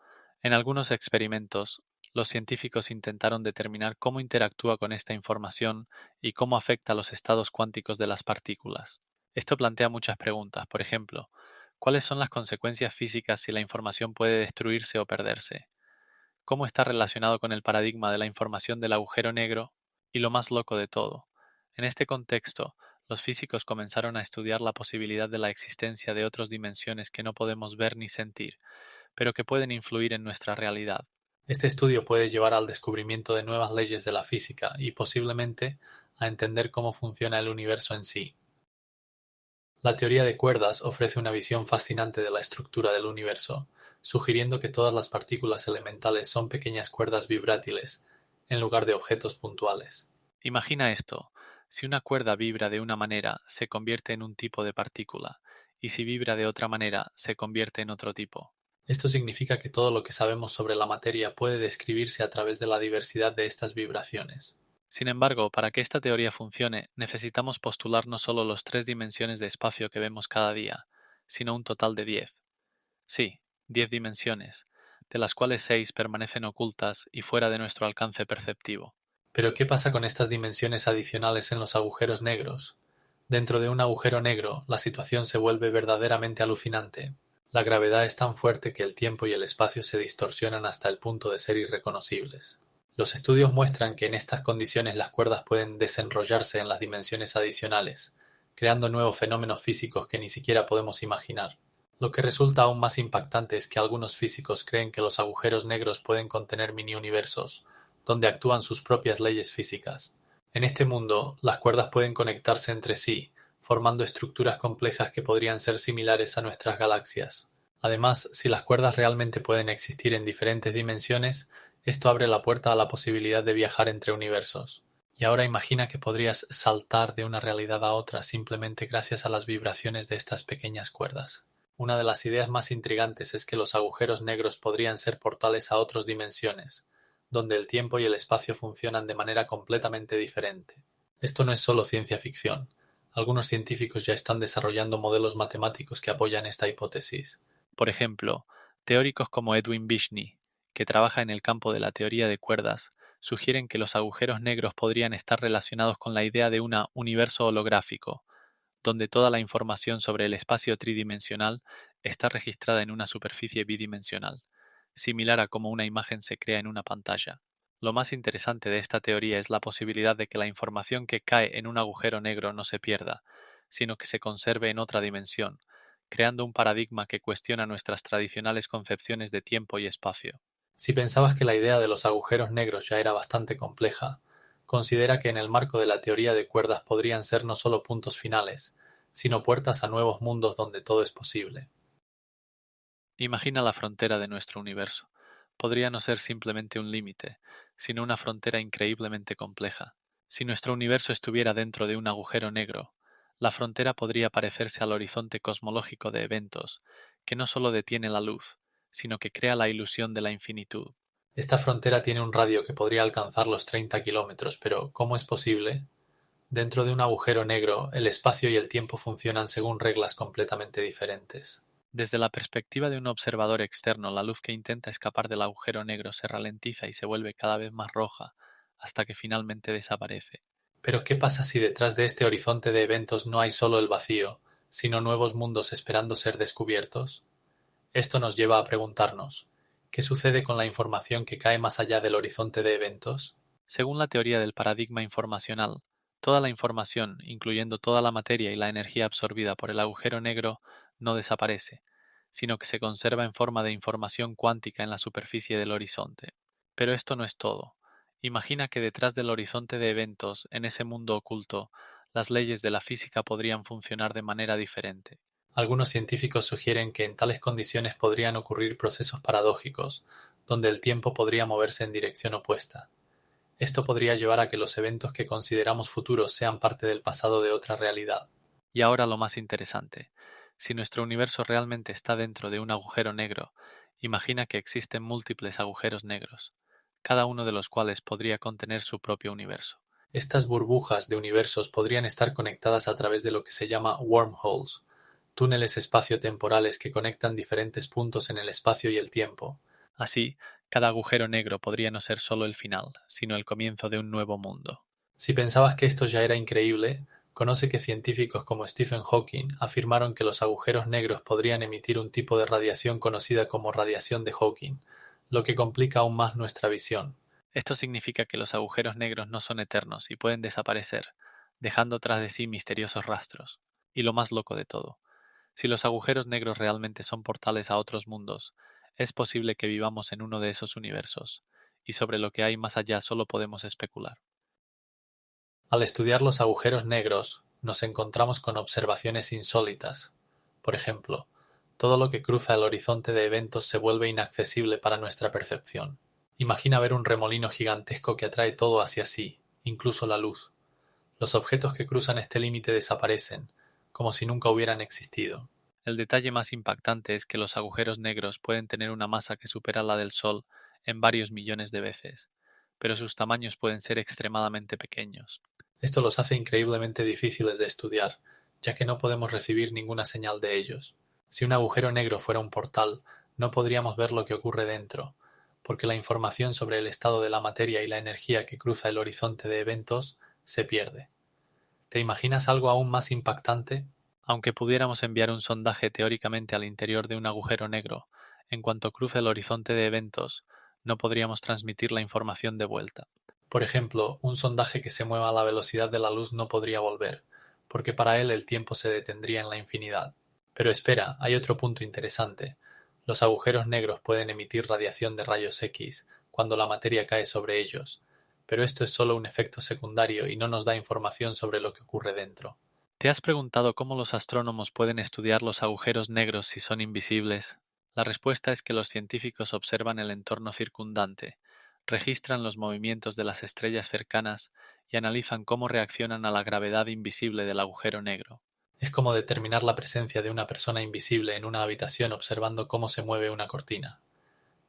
En algunos experimentos, los científicos intentaron determinar cómo interactúa con esta información y cómo afecta a los estados cuánticos de las partículas. Esto plantea muchas preguntas. Por ejemplo, ¿cuáles son las consecuencias físicas si la información puede destruirse o perderse? ¿Cómo está relacionado con el paradigma de la información del agujero negro? Y lo más loco de todo, en este contexto, los físicos comenzaron a estudiar la posibilidad de la existencia de otras dimensiones que no podemos ver ni sentir, pero que pueden influir en nuestra realidad. Este estudio puede llevar al descubrimiento de nuevas leyes de la física y posiblemente a entender cómo funciona el universo en sí. La teoría de cuerdas ofrece una visión fascinante de la estructura del universo, sugiriendo que todas las partículas elementales son pequeñas cuerdas vibrátiles, en lugar de objetos puntuales. Imagina esto: si una cuerda vibra de una manera, se convierte en un tipo de partícula, y si vibra de otra manera, se convierte en otro tipo. Esto significa que todo lo que sabemos sobre la materia puede describirse a través de la diversidad de estas vibraciones. Sin embargo, para que esta teoría funcione, necesitamos postular no solo los 3 dimensiones de espacio que vemos cada día, sino un total de 10. Sí, 10 dimensiones, de las cuales 6 permanecen ocultas y fuera de nuestro alcance perceptivo. Pero ¿qué pasa con estas dimensiones adicionales en los agujeros negros? Dentro de un agujero negro, la situación se vuelve verdaderamente alucinante. La gravedad es tan fuerte que el tiempo y el espacio se distorsionan hasta el punto de ser irreconocibles. Los estudios muestran que en estas condiciones las cuerdas pueden desenrollarse en las dimensiones adicionales, creando nuevos fenómenos físicos que ni siquiera podemos imaginar. Lo que resulta aún más impactante es que algunos físicos creen que los agujeros negros pueden contener mini-universos, donde actúan sus propias leyes físicas. En este mundo, las cuerdas pueden conectarse entre sí, formando estructuras complejas que podrían ser similares a nuestras galaxias. Además, si las cuerdas realmente pueden existir en diferentes dimensiones, esto abre la puerta a la posibilidad de viajar entre universos. Y ahora imagina que podrías saltar de una realidad a otra simplemente gracias a las vibraciones de estas pequeñas cuerdas. Una de las ideas más intrigantes es que los agujeros negros podrían ser portales a otras dimensiones, donde el tiempo y el espacio funcionan de manera completamente diferente. Esto no es solo ciencia ficción. Algunos científicos ya están desarrollando modelos matemáticos que apoyan esta hipótesis. Por ejemplo, teóricos como Edwin Vishny, que trabaja en el campo de la teoría de cuerdas, sugieren que los agujeros negros podrían estar relacionados con la idea de un universo holográfico, donde toda la información sobre el espacio tridimensional está registrada en una superficie bidimensional, similar a cómo una imagen se crea en una pantalla. Lo más interesante de esta teoría es la posibilidad de que la información que cae en un agujero negro no se pierda, sino que se conserve en otra dimensión, creando un paradigma que cuestiona nuestras tradicionales concepciones de tiempo y espacio. Si pensabas que la idea de los agujeros negros ya era bastante compleja, considera que en el marco de la teoría de cuerdas podrían ser no solo puntos finales, sino puertas a nuevos mundos donde todo es posible. Imagina la frontera de nuestro universo. Podría no ser simplemente un límite, sino una frontera increíblemente compleja. Si nuestro universo estuviera dentro de un agujero negro, la frontera podría parecerse al horizonte cosmológico de eventos, que no solo detiene la luz, sino que crea la ilusión de la infinitud. Esta frontera tiene un radio que podría alcanzar los 30 kilómetros, pero ¿cómo es posible? Dentro de un agujero negro, el espacio y el tiempo funcionan según reglas completamente diferentes. Desde la perspectiva de un observador externo, la luz que intenta escapar del agujero negro se ralentiza y se vuelve cada vez más roja, hasta que finalmente desaparece. Pero ¿qué pasa si detrás de este horizonte de eventos no hay solo el vacío, sino nuevos mundos esperando ser descubiertos? Esto nos lleva a preguntarnos, ¿qué sucede con la información que cae más allá del horizonte de eventos? Según la teoría del paradigma informacional, toda la información, incluyendo toda la materia y la energía absorbida por el agujero negro, no desaparece, sino que se conserva en forma de información cuántica en la superficie del horizonte. Pero esto no es todo. Imagina que detrás del horizonte de eventos, en ese mundo oculto, las leyes de la física podrían funcionar de manera diferente. Algunos científicos sugieren que en tales condiciones podrían ocurrir procesos paradójicos, donde el tiempo podría moverse en dirección opuesta. Esto podría llevar a que los eventos que consideramos futuros sean parte del pasado de otra realidad. Y ahora lo más interesante: si nuestro universo realmente está dentro de un agujero negro, imagina que existen múltiples agujeros negros, cada uno de los cuales podría contener su propio universo. Estas burbujas de universos podrían estar conectadas a través de lo que se llama wormholes, túneles espaciotemporales que conectan diferentes puntos en el espacio y el tiempo. Así, cada agujero negro podría no ser solo el final, sino el comienzo de un nuevo mundo. Si pensabas que esto ya era increíble, conoce que científicos como Stephen Hawking afirmaron que los agujeros negros podrían emitir un tipo de radiación conocida como radiación de Hawking, lo que complica aún más nuestra visión. Esto significa que los agujeros negros no son eternos y pueden desaparecer, dejando tras de sí misteriosos rastros. Y lo más loco de todo: si los agujeros negros realmente son portales a otros mundos, es posible que vivamos en uno de esos universos, y sobre lo que hay más allá solo podemos especular. Al estudiar los agujeros negros, nos encontramos con observaciones insólitas. Por ejemplo, todo lo que cruza el horizonte de eventos se vuelve inaccesible para nuestra percepción. Imagina ver un remolino gigantesco que atrae todo hacia sí, incluso la luz. Los objetos que cruzan este límite desaparecen, como si nunca hubieran existido. El detalle más impactante es que los agujeros negros pueden tener una masa que supera la del Sol en varios millones de veces, pero sus tamaños pueden ser extremadamente pequeños. Esto los hace increíblemente difíciles de estudiar, ya que no podemos recibir ninguna señal de ellos. Si un agujero negro fuera un portal, no podríamos ver lo que ocurre dentro, porque la información sobre el estado de la materia y la energía que cruza el horizonte de eventos se pierde. ¿Te imaginas algo aún más impactante? Aunque pudiéramos enviar un sondaje teóricamente al interior de un agujero negro, en cuanto cruce el horizonte de eventos, no podríamos transmitir la información de vuelta. Por ejemplo, un sondaje que se mueva a la velocidad de la luz no podría volver, porque para él el tiempo se detendría en la infinidad. Pero espera, hay otro punto interesante. Los agujeros negros pueden emitir radiación de rayos X cuando la materia cae sobre ellos, pero esto es solo un efecto secundario y no nos da información sobre lo que ocurre dentro. ¿Te has preguntado cómo los astrónomos pueden estudiar los agujeros negros si son invisibles? La respuesta es que los científicos observan el entorno circundante, registran los movimientos de las estrellas cercanas y analizan cómo reaccionan a la gravedad invisible del agujero negro. Es como determinar la presencia de una persona invisible en una habitación observando cómo se mueve una cortina.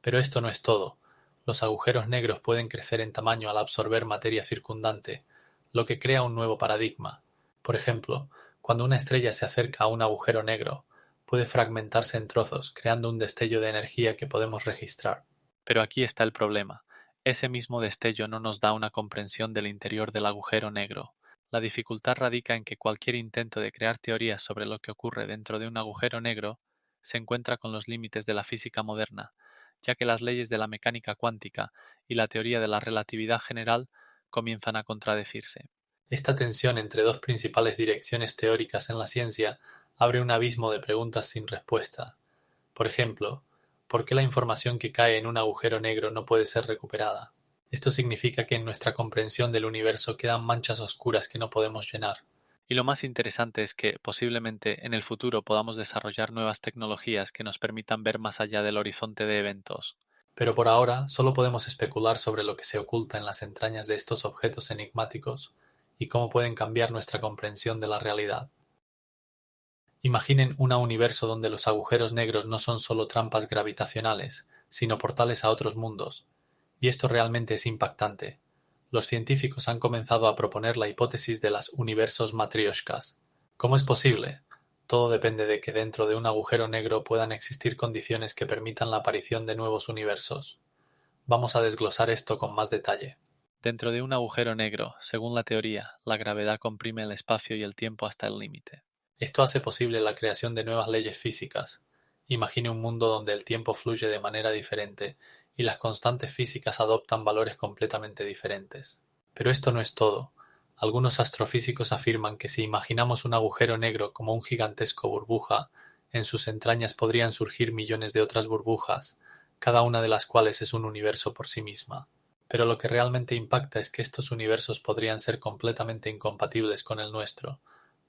Pero esto no es todo. Los agujeros negros pueden crecer en tamaño al absorber materia circundante, lo que crea un nuevo paradigma. Por ejemplo, cuando una estrella se acerca a un agujero negro, puede fragmentarse en trozos, creando un destello de energía que podemos registrar. Pero aquí está el problema. Ese mismo destello no nos da una comprensión del interior del agujero negro. La dificultad radica en que cualquier intento de crear teorías sobre lo que ocurre dentro de un agujero negro se encuentra con los límites de la física moderna, ya que las leyes de la mecánica cuántica y la teoría de la relatividad general comienzan a contradecirse. Esta tensión entre dos principales direcciones teóricas en la ciencia abre un abismo de preguntas sin respuesta. Por ejemplo, ¿por qué la información que cae en un agujero negro no puede ser recuperada? Esto significa que en nuestra comprensión del universo quedan manchas oscuras que no podemos llenar. Y lo más interesante es que, posiblemente, en el futuro podamos desarrollar nuevas tecnologías que nos permitan ver más allá del horizonte de eventos. Pero por ahora solo podemos especular sobre lo que se oculta en las entrañas de estos objetos enigmáticos y cómo pueden cambiar nuestra comprensión de la realidad. Imaginen un universo donde los agujeros negros no son solo trampas gravitacionales, sino portales a otros mundos. Y esto realmente es impactante. Los científicos han comenzado a proponer la hipótesis de las universos matrioshkas. ¿Cómo es posible? Todo depende de que dentro de un agujero negro puedan existir condiciones que permitan la aparición de nuevos universos. Vamos a desglosar esto con más detalle. Dentro de un agujero negro, según la teoría, la gravedad comprime el espacio y el tiempo hasta el límite. Esto hace posible la creación de nuevas leyes físicas. Imagine un mundo donde el tiempo fluye de manera diferente y las constantes físicas adoptan valores completamente diferentes. Pero esto no es todo. Algunos astrofísicos afirman que si imaginamos un agujero negro como un gigantesco burbuja, en sus entrañas podrían surgir millones de otras burbujas, cada una de las cuales es un universo por sí misma. Pero lo que realmente impacta es que estos universos podrían ser completamente incompatibles con el nuestro,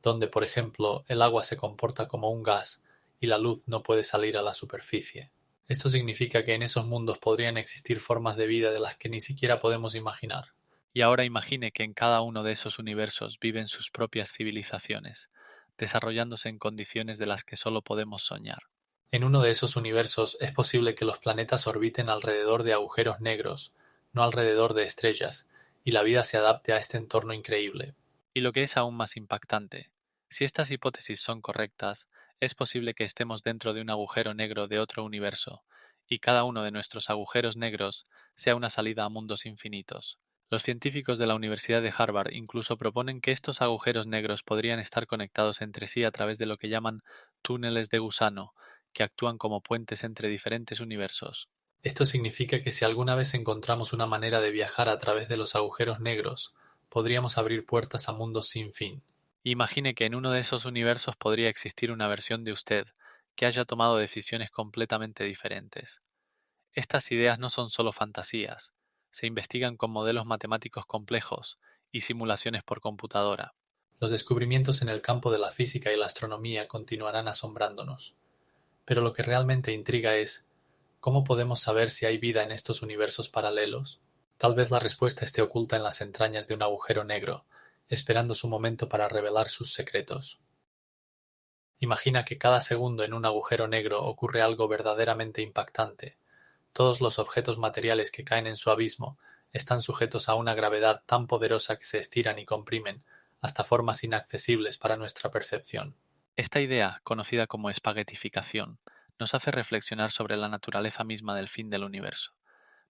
donde, por ejemplo, el agua se comporta como un gas y la luz no puede salir a la superficie. Esto significa que en esos mundos podrían existir formas de vida de las que ni siquiera podemos imaginar. Y ahora imagine que en cada uno de esos universos viven sus propias civilizaciones, desarrollándose en condiciones de las que solo podemos soñar. En uno de esos universos es posible que los planetas orbiten alrededor de agujeros negros, no alrededor de estrellas, y la vida se adapte a este entorno increíble. Y lo que es aún más impactante, si estas hipótesis son correctas, es posible que estemos dentro de un agujero negro de otro universo, y cada uno de nuestros agujeros negros sea una salida a mundos infinitos. Los científicos de la Universidad de Harvard incluso proponen que estos agujeros negros podrían estar conectados entre sí a través de lo que llaman túneles de gusano, que actúan como puentes entre diferentes universos. Esto significa que si alguna vez encontramos una manera de viajar a través de los agujeros negros, podríamos abrir puertas a mundos sin fin. Imagine que en uno de esos universos podría existir una versión de usted que haya tomado decisiones completamente diferentes. Estas ideas no son solo fantasías, se investigan con modelos matemáticos complejos y simulaciones por computadora. Los descubrimientos en el campo de la física y la astronomía continuarán asombrándonos. Pero lo que realmente intriga es, ¿cómo podemos saber si hay vida en estos universos paralelos? Tal vez la respuesta esté oculta en las entrañas de un agujero negro, esperando su momento para revelar sus secretos. Imagina que cada segundo en un agujero negro ocurre algo verdaderamente impactante. Todos los objetos materiales que caen en su abismo están sujetos a una gravedad tan poderosa que se estiran y comprimen hasta formas inaccesibles para nuestra percepción. Esta idea, conocida como espaguetificación, nos hace reflexionar sobre la naturaleza misma del fin del universo.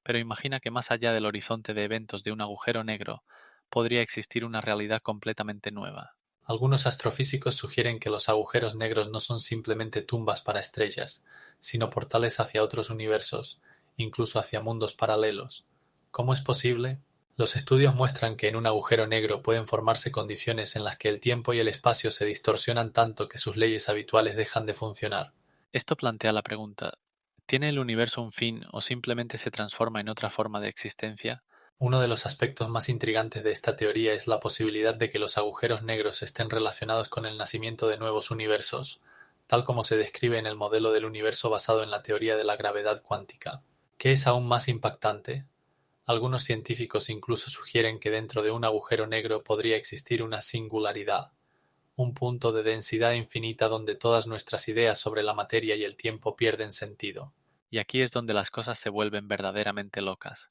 Pero imagina que más allá del horizonte de eventos de un agujero negro, podría existir una realidad completamente nueva. Algunos astrofísicos sugieren que los agujeros negros no son simplemente tumbas para estrellas, sino portales hacia otros universos, incluso hacia mundos paralelos. ¿Cómo es posible? Los estudios muestran que en un agujero negro pueden formarse condiciones en las que el tiempo y el espacio se distorsionan tanto que sus leyes habituales dejan de funcionar. Esto plantea la pregunta, ¿tiene el universo un fin o simplemente se transforma en otra forma de existencia? Uno de los aspectos más intrigantes de esta teoría es la posibilidad de que los agujeros negros estén relacionados con el nacimiento de nuevos universos, tal como se describe en el modelo del universo basado en la teoría de la gravedad cuántica. ¿Qué es aún más impactante? Algunos científicos incluso sugieren que dentro de un agujero negro podría existir una singularidad, un punto de densidad infinita donde todas nuestras ideas sobre la materia y el tiempo pierden sentido. Y aquí es donde las cosas se vuelven verdaderamente locas.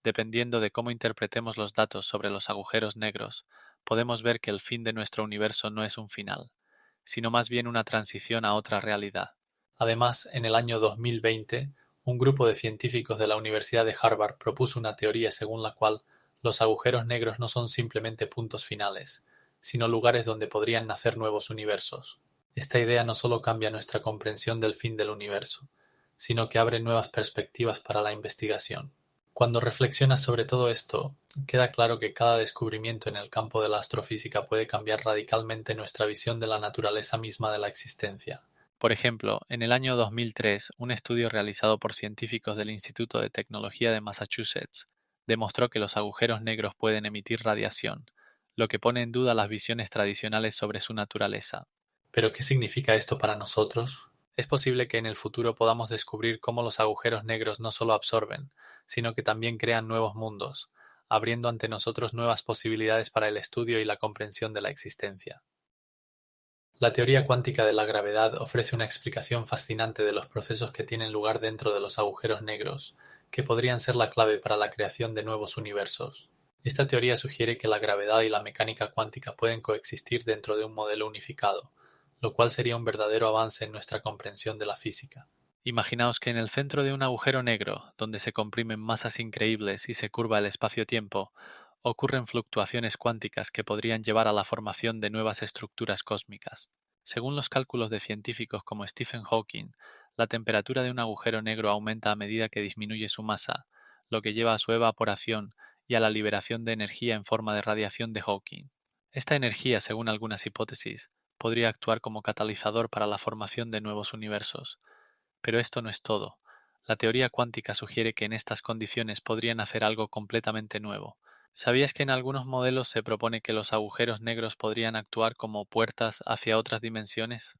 Dependiendo de cómo interpretemos los datos sobre los agujeros negros, podemos ver que el fin de nuestro universo no es un final, sino más bien una transición a otra realidad. Además, en el año 2020, un grupo de científicos de la Universidad de Harvard propuso una teoría según la cual los agujeros negros no son simplemente puntos finales, sino lugares donde podrían nacer nuevos universos. Esta idea no solo cambia nuestra comprensión del fin del universo, sino que abre nuevas perspectivas para la investigación. Cuando reflexionas sobre todo esto, queda claro que cada descubrimiento en el campo de la astrofísica puede cambiar radicalmente nuestra visión de la naturaleza misma de la existencia. Por ejemplo, en el año 2003, un estudio realizado por científicos del Instituto de Tecnología de Massachusetts demostró que los agujeros negros pueden emitir radiación, lo que pone en duda las visiones tradicionales sobre su naturaleza. ¿Pero qué significa esto para nosotros? Es posible que en el futuro podamos descubrir cómo los agujeros negros no solo absorben, sino que también crean nuevos mundos, abriendo ante nosotros nuevas posibilidades para el estudio y la comprensión de la existencia. La teoría cuántica de la gravedad ofrece una explicación fascinante de los procesos que tienen lugar dentro de los agujeros negros, que podrían ser la clave para la creación de nuevos universos. Esta teoría sugiere que la gravedad y la mecánica cuántica pueden coexistir dentro de un modelo unificado, lo cual sería un verdadero avance en nuestra comprensión de la física. Imaginaos que en el centro de un agujero negro, donde se comprimen masas increíbles y se curva el espacio-tiempo, ocurren fluctuaciones cuánticas que podrían llevar a la formación de nuevas estructuras cósmicas. Según los cálculos de científicos como Stephen Hawking, la temperatura de un agujero negro aumenta a medida que disminuye su masa, lo que lleva a su evaporación y a la liberación de energía en forma de radiación de Hawking. Esta energía, según algunas hipótesis, podría actuar como catalizador para la formación de nuevos universos. Pero esto no es todo. La teoría cuántica sugiere que en estas condiciones podrían hacer algo completamente nuevo. ¿Sabías que en algunos modelos se propone que los agujeros negros podrían actuar como puertas hacia otras dimensiones?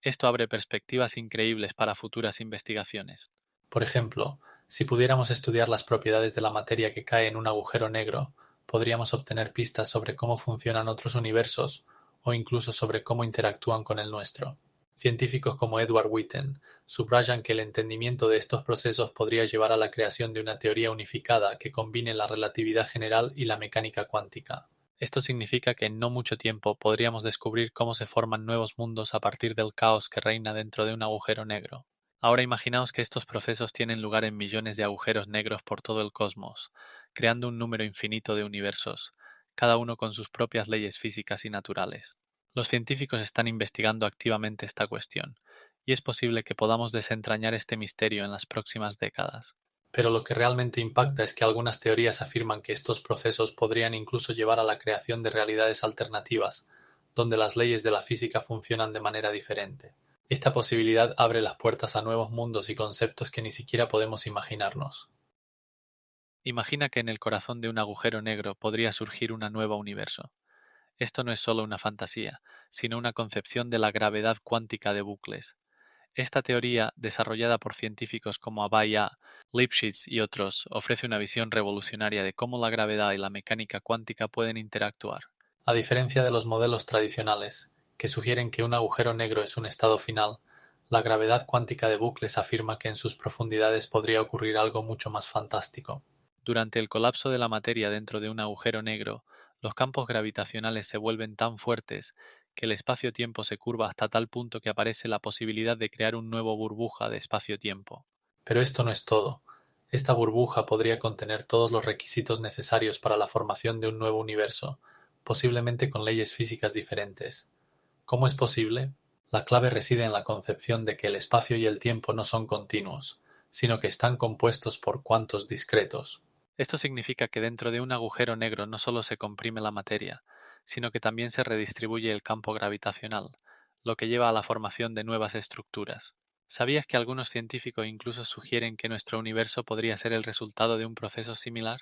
Esto abre perspectivas increíbles para futuras investigaciones. Por ejemplo, si pudiéramos estudiar las propiedades de la materia que cae en un agujero negro, podríamos obtener pistas sobre cómo funcionan otros universos o incluso sobre cómo interactúan con el nuestro. Científicos como Edward Witten subrayan que el entendimiento de estos procesos podría llevar a la creación de una teoría unificada que combine la relatividad general y la mecánica cuántica. Esto significa que en no mucho tiempo podríamos descubrir cómo se forman nuevos mundos a partir del caos que reina dentro de un agujero negro. Ahora imaginaos que estos procesos tienen lugar en millones de agujeros negros por todo el cosmos, creando un número infinito de universos, cada uno con sus propias leyes físicas y naturales. Los científicos están investigando activamente esta cuestión, y es posible que podamos desentrañar este misterio en las próximas décadas. Pero lo que realmente impacta es que algunas teorías afirman que estos procesos podrían incluso llevar a la creación de realidades alternativas, donde las leyes de la física funcionan de manera diferente. Esta posibilidad abre las puertas a nuevos mundos y conceptos que ni siquiera podemos imaginarnos. Imagina que en el corazón de un agujero negro podría surgir un nuevo universo. Esto no es solo una fantasía, sino una concepción de la gravedad cuántica de bucles. Esta teoría, desarrollada por científicos como Abai A, Lipschitz y otros, ofrece una visión revolucionaria de cómo la gravedad y la mecánica cuántica pueden interactuar. A diferencia de los modelos tradicionales, que sugieren que un agujero negro es un estado final, la gravedad cuántica de bucles afirma que en sus profundidades podría ocurrir algo mucho más fantástico. Durante el colapso de la materia dentro de un agujero negro, los campos gravitacionales se vuelven tan fuertes que el espacio-tiempo se curva hasta tal punto que aparece la posibilidad de crear un nuevo burbuja de espacio-tiempo. Pero esto no es todo. Esta burbuja podría contener todos los requisitos necesarios para la formación de un nuevo universo, posiblemente con leyes físicas diferentes. ¿Cómo es posible? La clave reside en la concepción de que el espacio y el tiempo no son continuos, sino que están compuestos por cuantos discretos. Esto significa que dentro de un agujero negro no solo se comprime la materia, sino que también se redistribuye el campo gravitacional, lo que lleva a la formación de nuevas estructuras. ¿Sabías que algunos científicos incluso sugieren que nuestro universo podría ser el resultado de un proceso similar?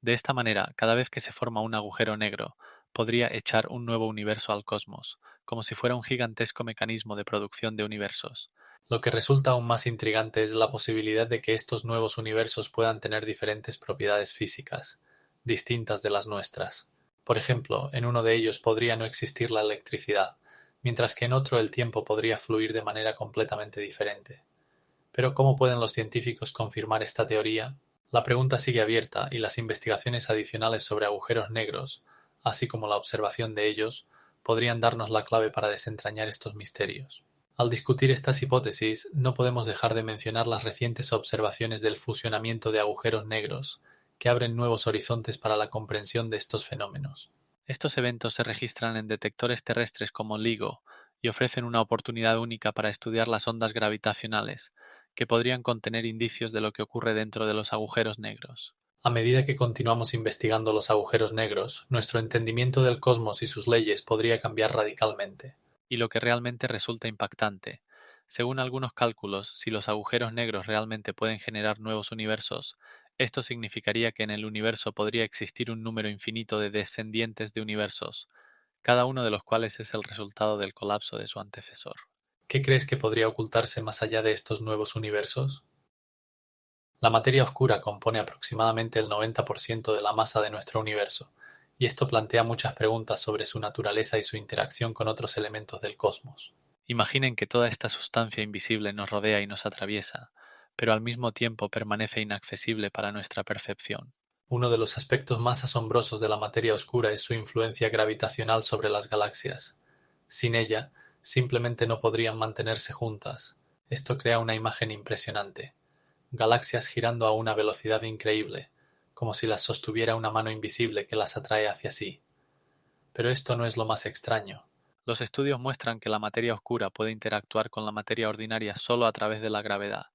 De esta manera, cada vez que se forma un agujero negro, podría echar un nuevo universo al cosmos, como si fuera un gigantesco mecanismo de producción de universos. Lo que resulta aún más intrigante es la posibilidad de que estos nuevos universos puedan tener diferentes propiedades físicas, distintas de las nuestras. Por ejemplo, en uno de ellos podría no existir la electricidad, mientras que en otro el tiempo podría fluir de manera completamente diferente. Pero ¿cómo pueden los científicos confirmar esta teoría? La pregunta sigue abierta y las investigaciones adicionales sobre agujeros negros, así como la observación de ellos, podrían darnos la clave para desentrañar estos misterios. Al discutir estas hipótesis, no podemos dejar de mencionar las recientes observaciones del fusionamiento de agujeros negros, que abren nuevos horizontes para la comprensión de estos fenómenos. Estos eventos se registran en detectores terrestres como LIGO y ofrecen una oportunidad única para estudiar las ondas gravitacionales, que podrían contener indicios de lo que ocurre dentro de los agujeros negros. A medida que continuamos investigando los agujeros negros, nuestro entendimiento del cosmos y sus leyes podría cambiar radicalmente. Y lo que realmente resulta impactante. Según algunos cálculos, si los agujeros negros realmente pueden generar nuevos universos, esto significaría que en el universo podría existir un número infinito de descendientes de universos, cada uno de los cuales es el resultado del colapso de su antecesor. ¿Qué crees que podría ocultarse más allá de estos nuevos universos? La materia oscura compone aproximadamente el 90% de la masa de nuestro universo, y esto plantea muchas preguntas sobre su naturaleza y su interacción con otros elementos del cosmos. Imaginen que toda esta sustancia invisible nos rodea y nos atraviesa, pero al mismo tiempo permanece inaccesible para nuestra percepción. Uno de los aspectos más asombrosos de la materia oscura es su influencia gravitacional sobre las galaxias. Sin ella, simplemente no podrían mantenerse juntas. Esto crea una imagen impresionante. Galaxias girando a una velocidad increíble, como si las sostuviera una mano invisible que las atrae hacia sí. Pero esto no es lo más extraño. Los estudios muestran que la materia oscura puede interactuar con la materia ordinaria solo a través de la gravedad,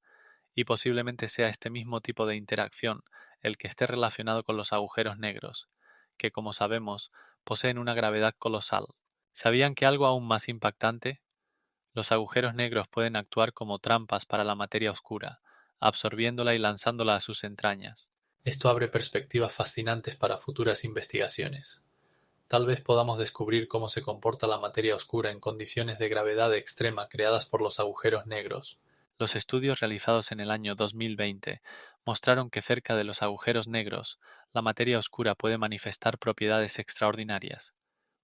y posiblemente sea este mismo tipo de interacción el que esté relacionado con los agujeros negros, que como sabemos poseen una gravedad colosal. ¿Sabían que algo aún más impactante? Los agujeros negros pueden actuar como trampas para la materia oscura, absorbiéndola y lanzándola a sus entrañas. Esto abre perspectivas fascinantes para futuras investigaciones. Tal vez podamos descubrir cómo se comporta la materia oscura en condiciones de gravedad extrema creadas por los agujeros negros. Los estudios realizados en el año 2020 mostraron que cerca de los agujeros negros, la materia oscura puede manifestar propiedades extraordinarias.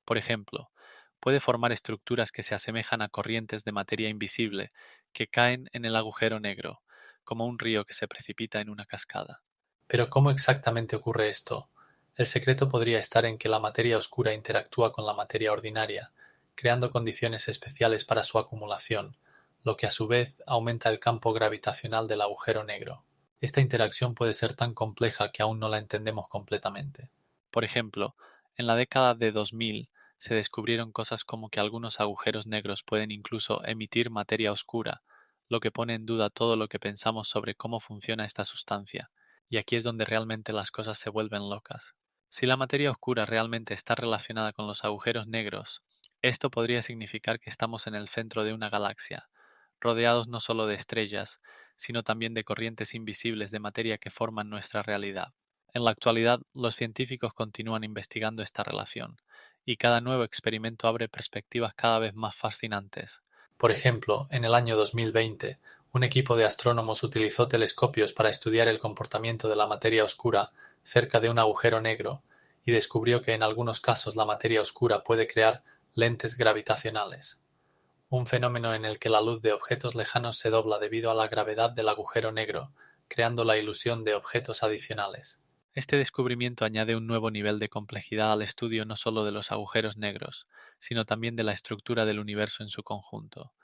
Por ejemplo, puede formar estructuras que se asemejan a corrientes de materia invisible que caen en el agujero negro, como un río que se precipita en una cascada. Pero ¿cómo exactamente ocurre esto? El secreto podría estar en que la materia oscura interactúa con la materia ordinaria, creando condiciones especiales para su acumulación, lo que a su vez aumenta el campo gravitacional del agujero negro. Esta interacción puede ser tan compleja que aún no la entendemos completamente. Por ejemplo, en la década de 2000 se descubrieron cosas como que algunos agujeros negros pueden incluso emitir materia oscura, lo que pone en duda todo lo que pensamos sobre cómo funciona esta sustancia, y aquí es donde realmente las cosas se vuelven locas. Si la materia oscura realmente está relacionada con los agujeros negros, esto podría significar que estamos en el centro de una galaxia, rodeados no solo de estrellas, sino también de corrientes invisibles de materia que forman nuestra realidad. En la actualidad, los científicos continúan investigando esta relación, y cada nuevo experimento abre perspectivas cada vez más fascinantes. Por ejemplo, en el año 2020, un equipo de astrónomos utilizó telescopios para estudiar el comportamiento de la materia oscura cerca de un agujero negro y descubrió que en algunos casos la materia oscura puede crear lentes gravitacionales, un fenómeno en el que la luz de objetos lejanos se dobla debido a la gravedad del agujero negro, creando la ilusión de objetos adicionales. Este descubrimiento añade un nuevo nivel de complejidad al estudio no solo de los agujeros negros, sino también de la estructura del universo en su conjunto.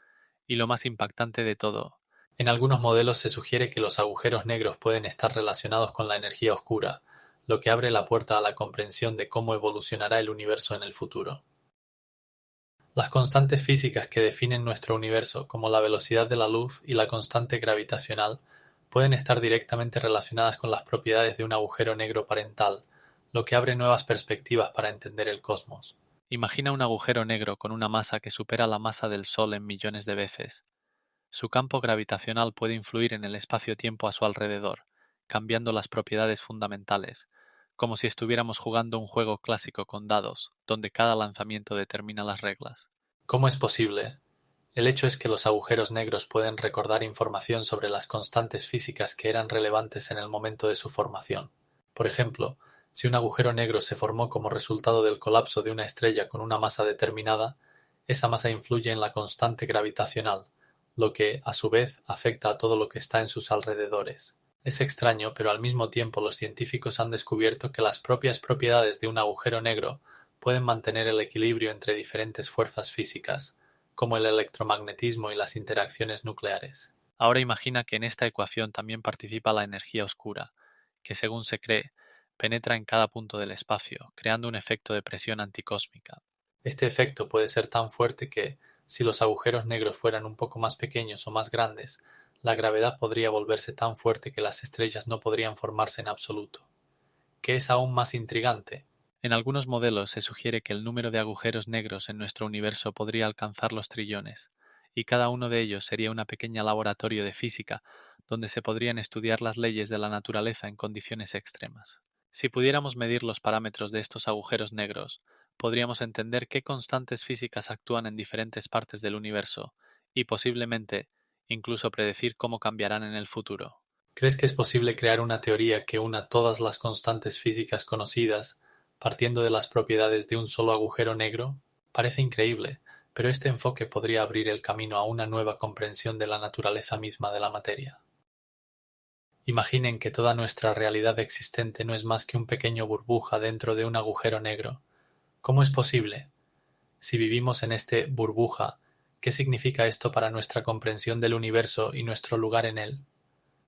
Y lo más impactante de todo, En algunos modelos se sugiere que los agujeros negros pueden estar relacionados con la energía oscura, lo que abre la puerta a la comprensión de cómo evolucionará el universo en el futuro. Las constantes físicas que definen nuestro universo, como la velocidad de la luz y la constante gravitacional, pueden estar directamente relacionadas con las propiedades de un agujero negro parental, lo que abre nuevas perspectivas para entender el cosmos. imagina un agujero negro con una masa que supera la masa del Sol en millones de veces. Su campo gravitacional puede influir en el espacio-tiempo a su alrededor, cambiando las propiedades fundamentales, como si estuviéramos jugando un juego clásico con dados, donde cada lanzamiento determina las reglas. ¿Cómo es posible? El hecho es que los agujeros negros pueden recordar información sobre las constantes físicas que eran relevantes en el momento de su formación. Por ejemplo, si un agujero negro se formó como resultado del colapso de una estrella con una masa determinada, esa masa influye en la constante gravitacional, lo que, a su vez, afecta a todo lo que está en sus alrededores. Es extraño, pero al mismo tiempo los científicos han descubierto que las propias propiedades de un agujero negro pueden mantener el equilibrio entre diferentes fuerzas físicas, como el electromagnetismo y las interacciones nucleares. Ahora imagina que en esta ecuación también participa la energía oscura, que según se cree, penetra en cada punto del espacio, creando un efecto de presión anticósmica. Este efecto puede ser tan fuerte que, si los agujeros negros fueran un poco más pequeños o más grandes, la gravedad podría volverse tan fuerte que las estrellas no podrían formarse en absoluto. ¿Qué es aún más intrigante? En algunos modelos se sugiere que el número de agujeros negros en nuestro universo podría alcanzar los trillones, y cada uno de ellos sería una pequeña laboratorio de física donde se podrían estudiar las leyes de la naturaleza en condiciones extremas. Si pudiéramos medir los parámetros de estos agujeros negros, podríamos entender qué constantes físicas actúan en diferentes partes del universo, y posiblemente incluso predecir cómo cambiarán en el futuro. ¿Crees que es posible crear una teoría que una todas las constantes físicas conocidas, partiendo de las propiedades de un solo agujero negro? Parece increíble, pero este enfoque podría abrir el camino a una nueva comprensión de la naturaleza misma de la materia. Imaginen que toda nuestra realidad existente no es más que un pequeño burbuja dentro de un agujero negro. ¿Cómo es posible? Si vivimos en este burbuja, ¿qué significa esto para nuestra comprensión del universo y nuestro lugar en él?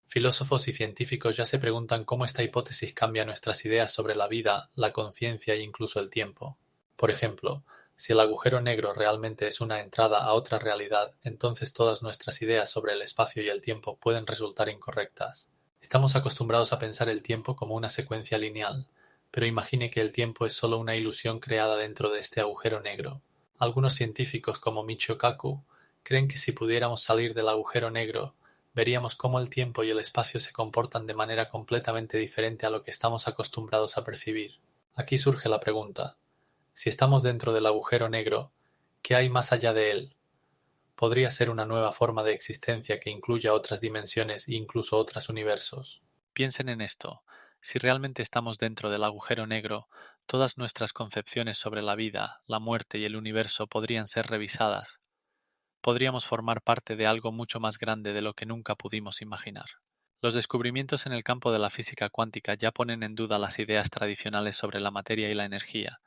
Filósofos y científicos ya se preguntan cómo esta hipótesis cambia nuestras ideas sobre la vida, la conciencia e incluso el tiempo. Por ejemplo, si el agujero negro realmente es una entrada a otra realidad, entonces todas nuestras ideas sobre el espacio y el tiempo pueden resultar incorrectas. Estamos acostumbrados a pensar el tiempo como una secuencia lineal, pero imagine que el tiempo es solo una ilusión creada dentro de este agujero negro. Algunos científicos como Michio Kaku creen que si pudiéramos salir del agujero negro, veríamos cómo el tiempo y el espacio se comportan de manera completamente diferente a lo que estamos acostumbrados a percibir. Aquí surge la pregunta: si estamos dentro del agujero negro, ¿qué hay más allá de él? Podría ser una nueva forma de existencia que incluya otras dimensiones e incluso otros universos. Piensen en esto. Si realmente estamos dentro del agujero negro, todas nuestras concepciones sobre la vida, la muerte y el universo podrían ser revisadas. Podríamos formar parte de algo mucho más grande de lo que nunca pudimos imaginar. Los descubrimientos en el campo de la física cuántica ya ponen en duda las ideas tradicionales sobre la materia y la energía,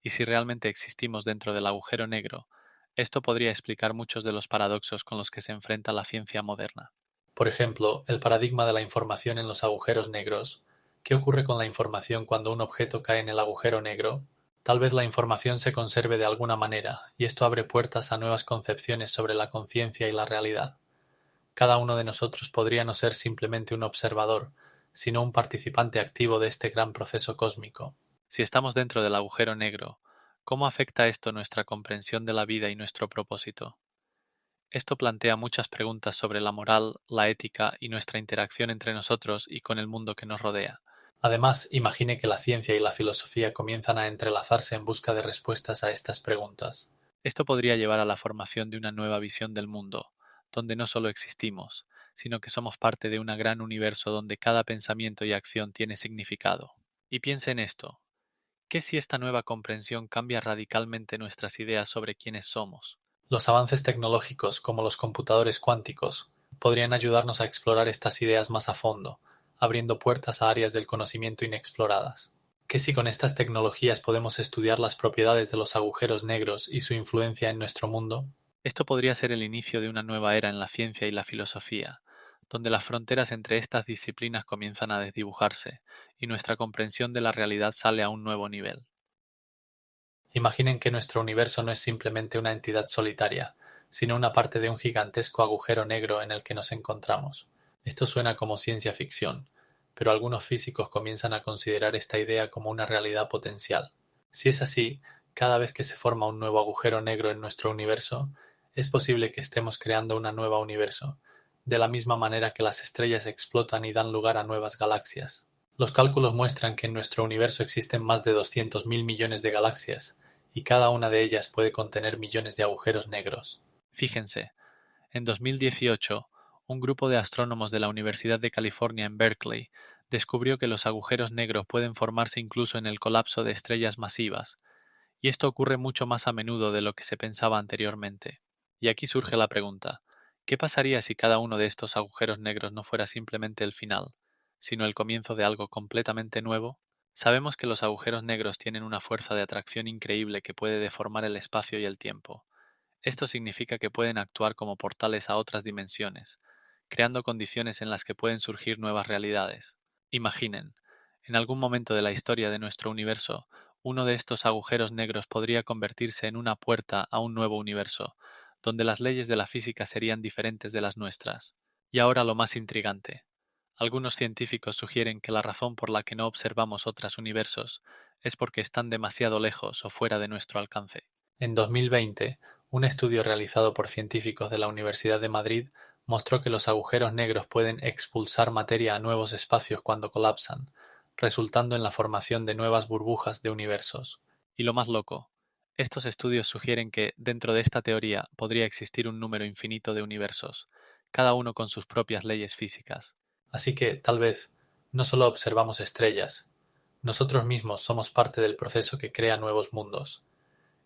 y si realmente existimos dentro del agujero negro, esto podría explicar muchos de los paradoxos con los que se enfrenta la ciencia moderna. Por ejemplo, el paradigma de la información en los agujeros negros. ¿Qué ocurre con la información cuando un objeto cae en el agujero negro? Tal vez la información se conserve de alguna manera, y esto abre puertas a nuevas concepciones sobre la conciencia y la realidad. Cada uno de nosotros podría no ser simplemente un observador, sino un participante activo de este gran proceso cósmico. Si estamos dentro del agujero negro, ¿cómo afecta esto nuestra comprensión de la vida y nuestro propósito? Esto plantea muchas preguntas sobre la moral, la ética y nuestra interacción entre nosotros y con el mundo que nos rodea. Además, imagine que la ciencia y la filosofía comienzan a entrelazarse en busca de respuestas a estas preguntas. Esto podría llevar a la formación de una nueva visión del mundo, donde no solo existimos, sino que somos parte de un gran universo donde cada pensamiento y acción tiene significado. Y piense en esto, ¿qué si esta nueva comprensión cambia radicalmente nuestras ideas sobre quiénes somos? Los avances tecnológicos, como los computadores cuánticos, podrían ayudarnos a explorar estas ideas más a fondo, abriendo puertas a áreas del conocimiento inexploradas. ¿Qué si con estas tecnologías podemos estudiar las propiedades de los agujeros negros y su influencia en nuestro mundo? Esto podría ser el inicio de una nueva era en la ciencia y la filosofía, donde las fronteras entre estas disciplinas comienzan a desdibujarse y nuestra comprensión de la realidad sale a un nuevo nivel. Imaginen que nuestro universo no es simplemente una entidad solitaria, sino una parte de un gigantesco agujero negro en el que nos encontramos. Esto suena como ciencia ficción, pero algunos físicos comienzan a considerar esta idea como una realidad potencial. Si es así, cada vez que se forma un nuevo agujero negro en nuestro universo, es posible que estemos creando una nueva universo, de la misma manera que las estrellas explotan y dan lugar a nuevas galaxias. Los cálculos muestran que en nuestro universo existen más de 200.000 millones de galaxias, y cada una de ellas puede contener millones de agujeros negros. Fíjense, en 2018, un grupo de astrónomos de la Universidad de California en Berkeley descubrió que los agujeros negros pueden formarse incluso en el colapso de estrellas masivas, y esto ocurre mucho más a menudo de lo que se pensaba anteriormente. Y aquí surge la pregunta, ¿qué pasaría si cada uno de estos agujeros negros no fuera simplemente el final, sino el comienzo de algo completamente nuevo? Sabemos que los agujeros negros tienen una fuerza de atracción increíble que puede deformar el espacio y el tiempo. Esto significa que pueden actuar como portales a otras dimensiones, creando condiciones en las que pueden surgir nuevas realidades. Imaginen, en algún momento de la historia de nuestro universo, uno de estos agujeros negros podría convertirse en una puerta a un nuevo universo, donde las leyes de la física serían diferentes de las nuestras. Y ahora lo más intrigante. Algunos científicos sugieren que la razón por la que no observamos otros universos es porque están demasiado lejos o fuera de nuestro alcance. En 2020, un estudio realizado por científicos de la Universidad de Madrid mostró que los agujeros negros pueden expulsar materia a nuevos espacios cuando colapsan, resultando en la formación de nuevas burbujas de universos. Y lo más loco, estos estudios sugieren que, dentro de esta teoría, podría existir un número infinito de universos, cada uno con sus propias leyes físicas. Así que, tal vez, no solo observamos estrellas, nosotros mismos somos parte del proceso que crea nuevos mundos.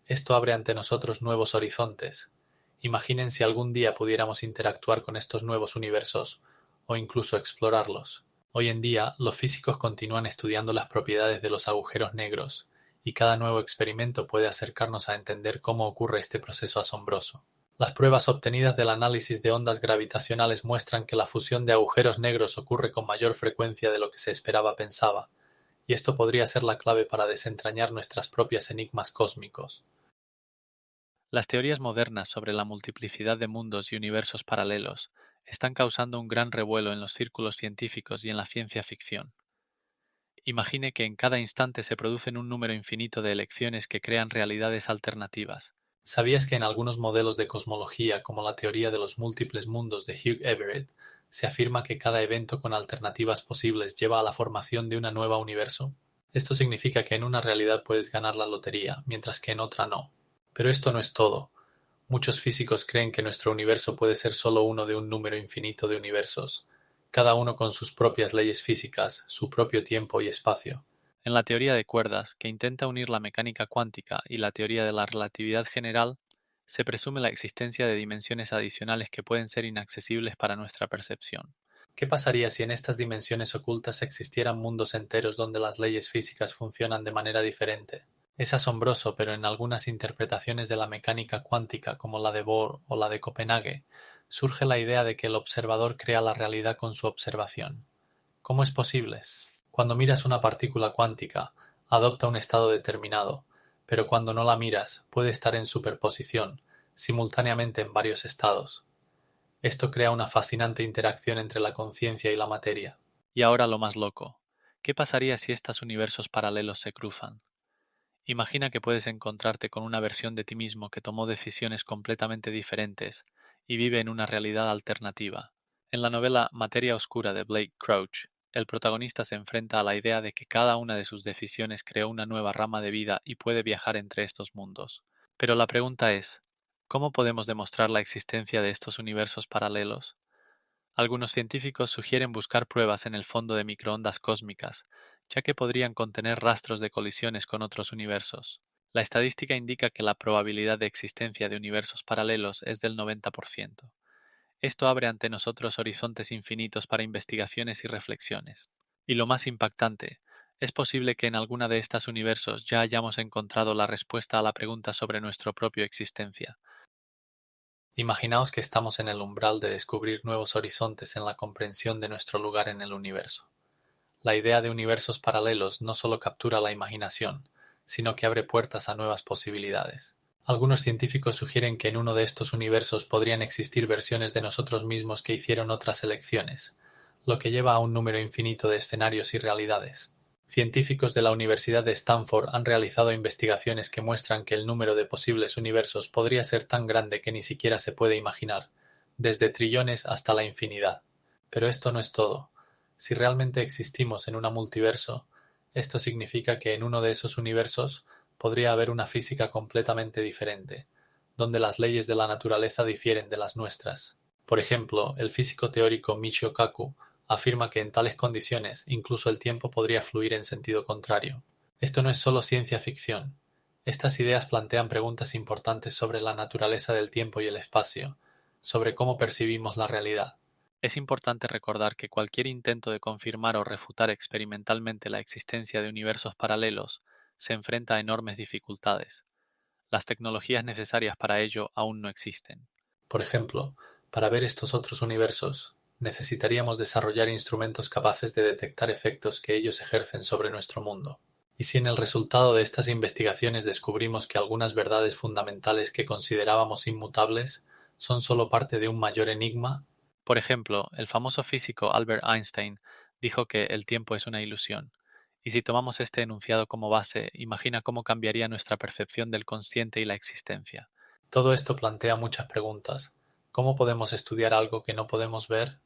Esto abre ante nosotros nuevos horizontes. Imaginen si algún día pudiéramos interactuar con estos nuevos universos, o incluso explorarlos. Hoy en día, los físicos continúan estudiando las propiedades de los agujeros negros, y cada nuevo experimento puede acercarnos a entender cómo ocurre este proceso asombroso. Las pruebas obtenidas del análisis de ondas gravitacionales muestran que la fusión de agujeros negros ocurre con mayor frecuencia de lo que se esperaba pensaba, y esto podría ser la clave para desentrañar nuestras propias enigmas cósmicos. Las teorías modernas sobre la multiplicidad de mundos y universos paralelos están causando un gran revuelo en los círculos científicos y en la ciencia ficción. Imagine que en cada instante se producen un número infinito de elecciones que crean realidades alternativas. ¿Sabías que en algunos modelos de cosmología, como la teoría de los múltiples mundos de Hugh Everett, se afirma que cada evento con alternativas posibles lleva a la formación de una nueva universo? Esto significa que en una realidad puedes ganar la lotería, mientras que en otra no. Pero esto no es todo. Muchos físicos creen que nuestro universo puede ser solo uno de un número infinito de universos, cada uno con sus propias leyes físicas, su propio tiempo y espacio. En la teoría de cuerdas, que intenta unir la mecánica cuántica y la teoría de la relatividad general, se presume la existencia de dimensiones adicionales que pueden ser inaccesibles para nuestra percepción. ¿Qué pasaría si en estas dimensiones ocultas existieran mundos enteros donde las leyes físicas funcionan de manera diferente? Es asombroso, pero en algunas interpretaciones de la mecánica cuántica, como la de Bohr o la de Copenhague, surge la idea de que el observador crea la realidad con su observación. ¿Cómo es posible? Cuando miras una partícula cuántica, adopta un estado determinado, pero cuando no la miras, puede estar en superposición, simultáneamente en varios estados. Esto crea una fascinante interacción entre la conciencia y la materia. Y ahora lo más loco, ¿qué pasaría si estos universos paralelos se cruzan? Imagina que puedes encontrarte con una versión de ti mismo que tomó decisiones completamente diferentes y vive en una realidad alternativa. En la novela Materia Oscura de Blake Crouch, El protagonista se enfrenta a la idea de que cada una de sus decisiones creó una nueva rama de vida y puede viajar entre estos mundos. Pero la pregunta es, ¿cómo podemos demostrar la existencia de estos universos paralelos? Algunos científicos sugieren buscar pruebas en el fondo de microondas cósmicas, ya que podrían contener rastros de colisiones con otros universos. La estadística indica que la probabilidad de existencia de universos paralelos es del 90%. Esto abre ante nosotros horizontes infinitos para investigaciones y reflexiones. Y lo más impactante, es posible que en alguna de estos universos ya hayamos encontrado la respuesta a la pregunta sobre nuestra propia existencia. Imaginaos que estamos en el umbral de descubrir nuevos horizontes en la comprensión de nuestro lugar en el universo. La idea de universos paralelos no solo captura la imaginación, sino que abre puertas a nuevas posibilidades. Algunos científicos sugieren que en uno de estos universos podrían existir versiones de nosotros mismos que hicieron otras elecciones, lo que lleva a un número infinito de escenarios y realidades. Científicos de la Universidad de Stanford han realizado investigaciones que muestran que el número de posibles universos podría ser tan grande que ni siquiera se puede imaginar, desde trillones hasta la infinidad. Pero esto no es todo. Si realmente existimos en un multiverso, esto significa que en uno de esos universos podría haber una física completamente diferente, donde las leyes de la naturaleza difieren de las nuestras. Por ejemplo, el físico teórico Michio Kaku afirma que en tales condiciones incluso el tiempo podría fluir en sentido contrario. Esto no es solo ciencia ficción. Estas ideas plantean preguntas importantes sobre la naturaleza del tiempo y el espacio, sobre cómo percibimos la realidad. Es importante recordar que cualquier intento de confirmar o refutar experimentalmente la existencia de universos paralelos se enfrenta a enormes dificultades. Las tecnologías necesarias para ello aún no existen. Por ejemplo, para ver estos otros universos, necesitaríamos desarrollar instrumentos capaces de detectar efectos que ellos ejercen sobre nuestro mundo. Y si en el resultado de estas investigaciones descubrimos que algunas verdades fundamentales que considerábamos inmutables son solo parte de un mayor enigma, Por ejemplo, el famoso físico Albert Einstein dijo que el tiempo es una ilusión. Y si tomamos este enunciado como base, imagina cómo cambiaría nuestra percepción del consciente y la existencia. todo esto plantea muchas preguntas. ¿Cómo podemos estudiar algo que no podemos ver?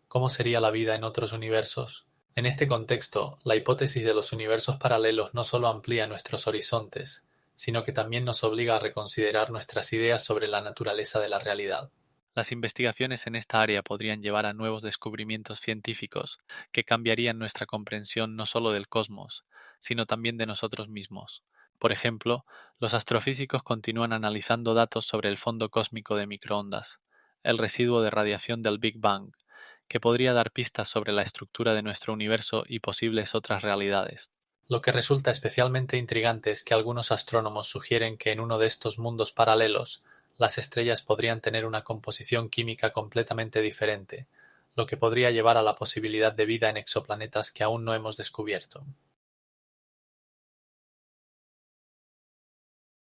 ¿Cómo sería la vida en otros universos? En este contexto, la hipótesis de los universos paralelos no solo amplía nuestros horizontes, sino que también nos obliga a reconsiderar nuestras ideas sobre la naturaleza de la realidad. Las investigaciones en esta área podrían llevar a nuevos descubrimientos científicos que cambiarían nuestra comprensión no solo del cosmos, sino también de nosotros mismos. Por ejemplo, los astrofísicos continúan analizando datos sobre el fondo cósmico de microondas, el residuo de radiación del Big Bang, que podría dar pistas sobre la estructura de nuestro universo y posibles otras realidades. Lo que resulta especialmente intrigante es que algunos astrónomos sugieren que en uno de estos mundos paralelos, las estrellas podrían tener una composición química completamente diferente, lo que podría llevar a la posibilidad de vida en exoplanetas que aún no hemos descubierto.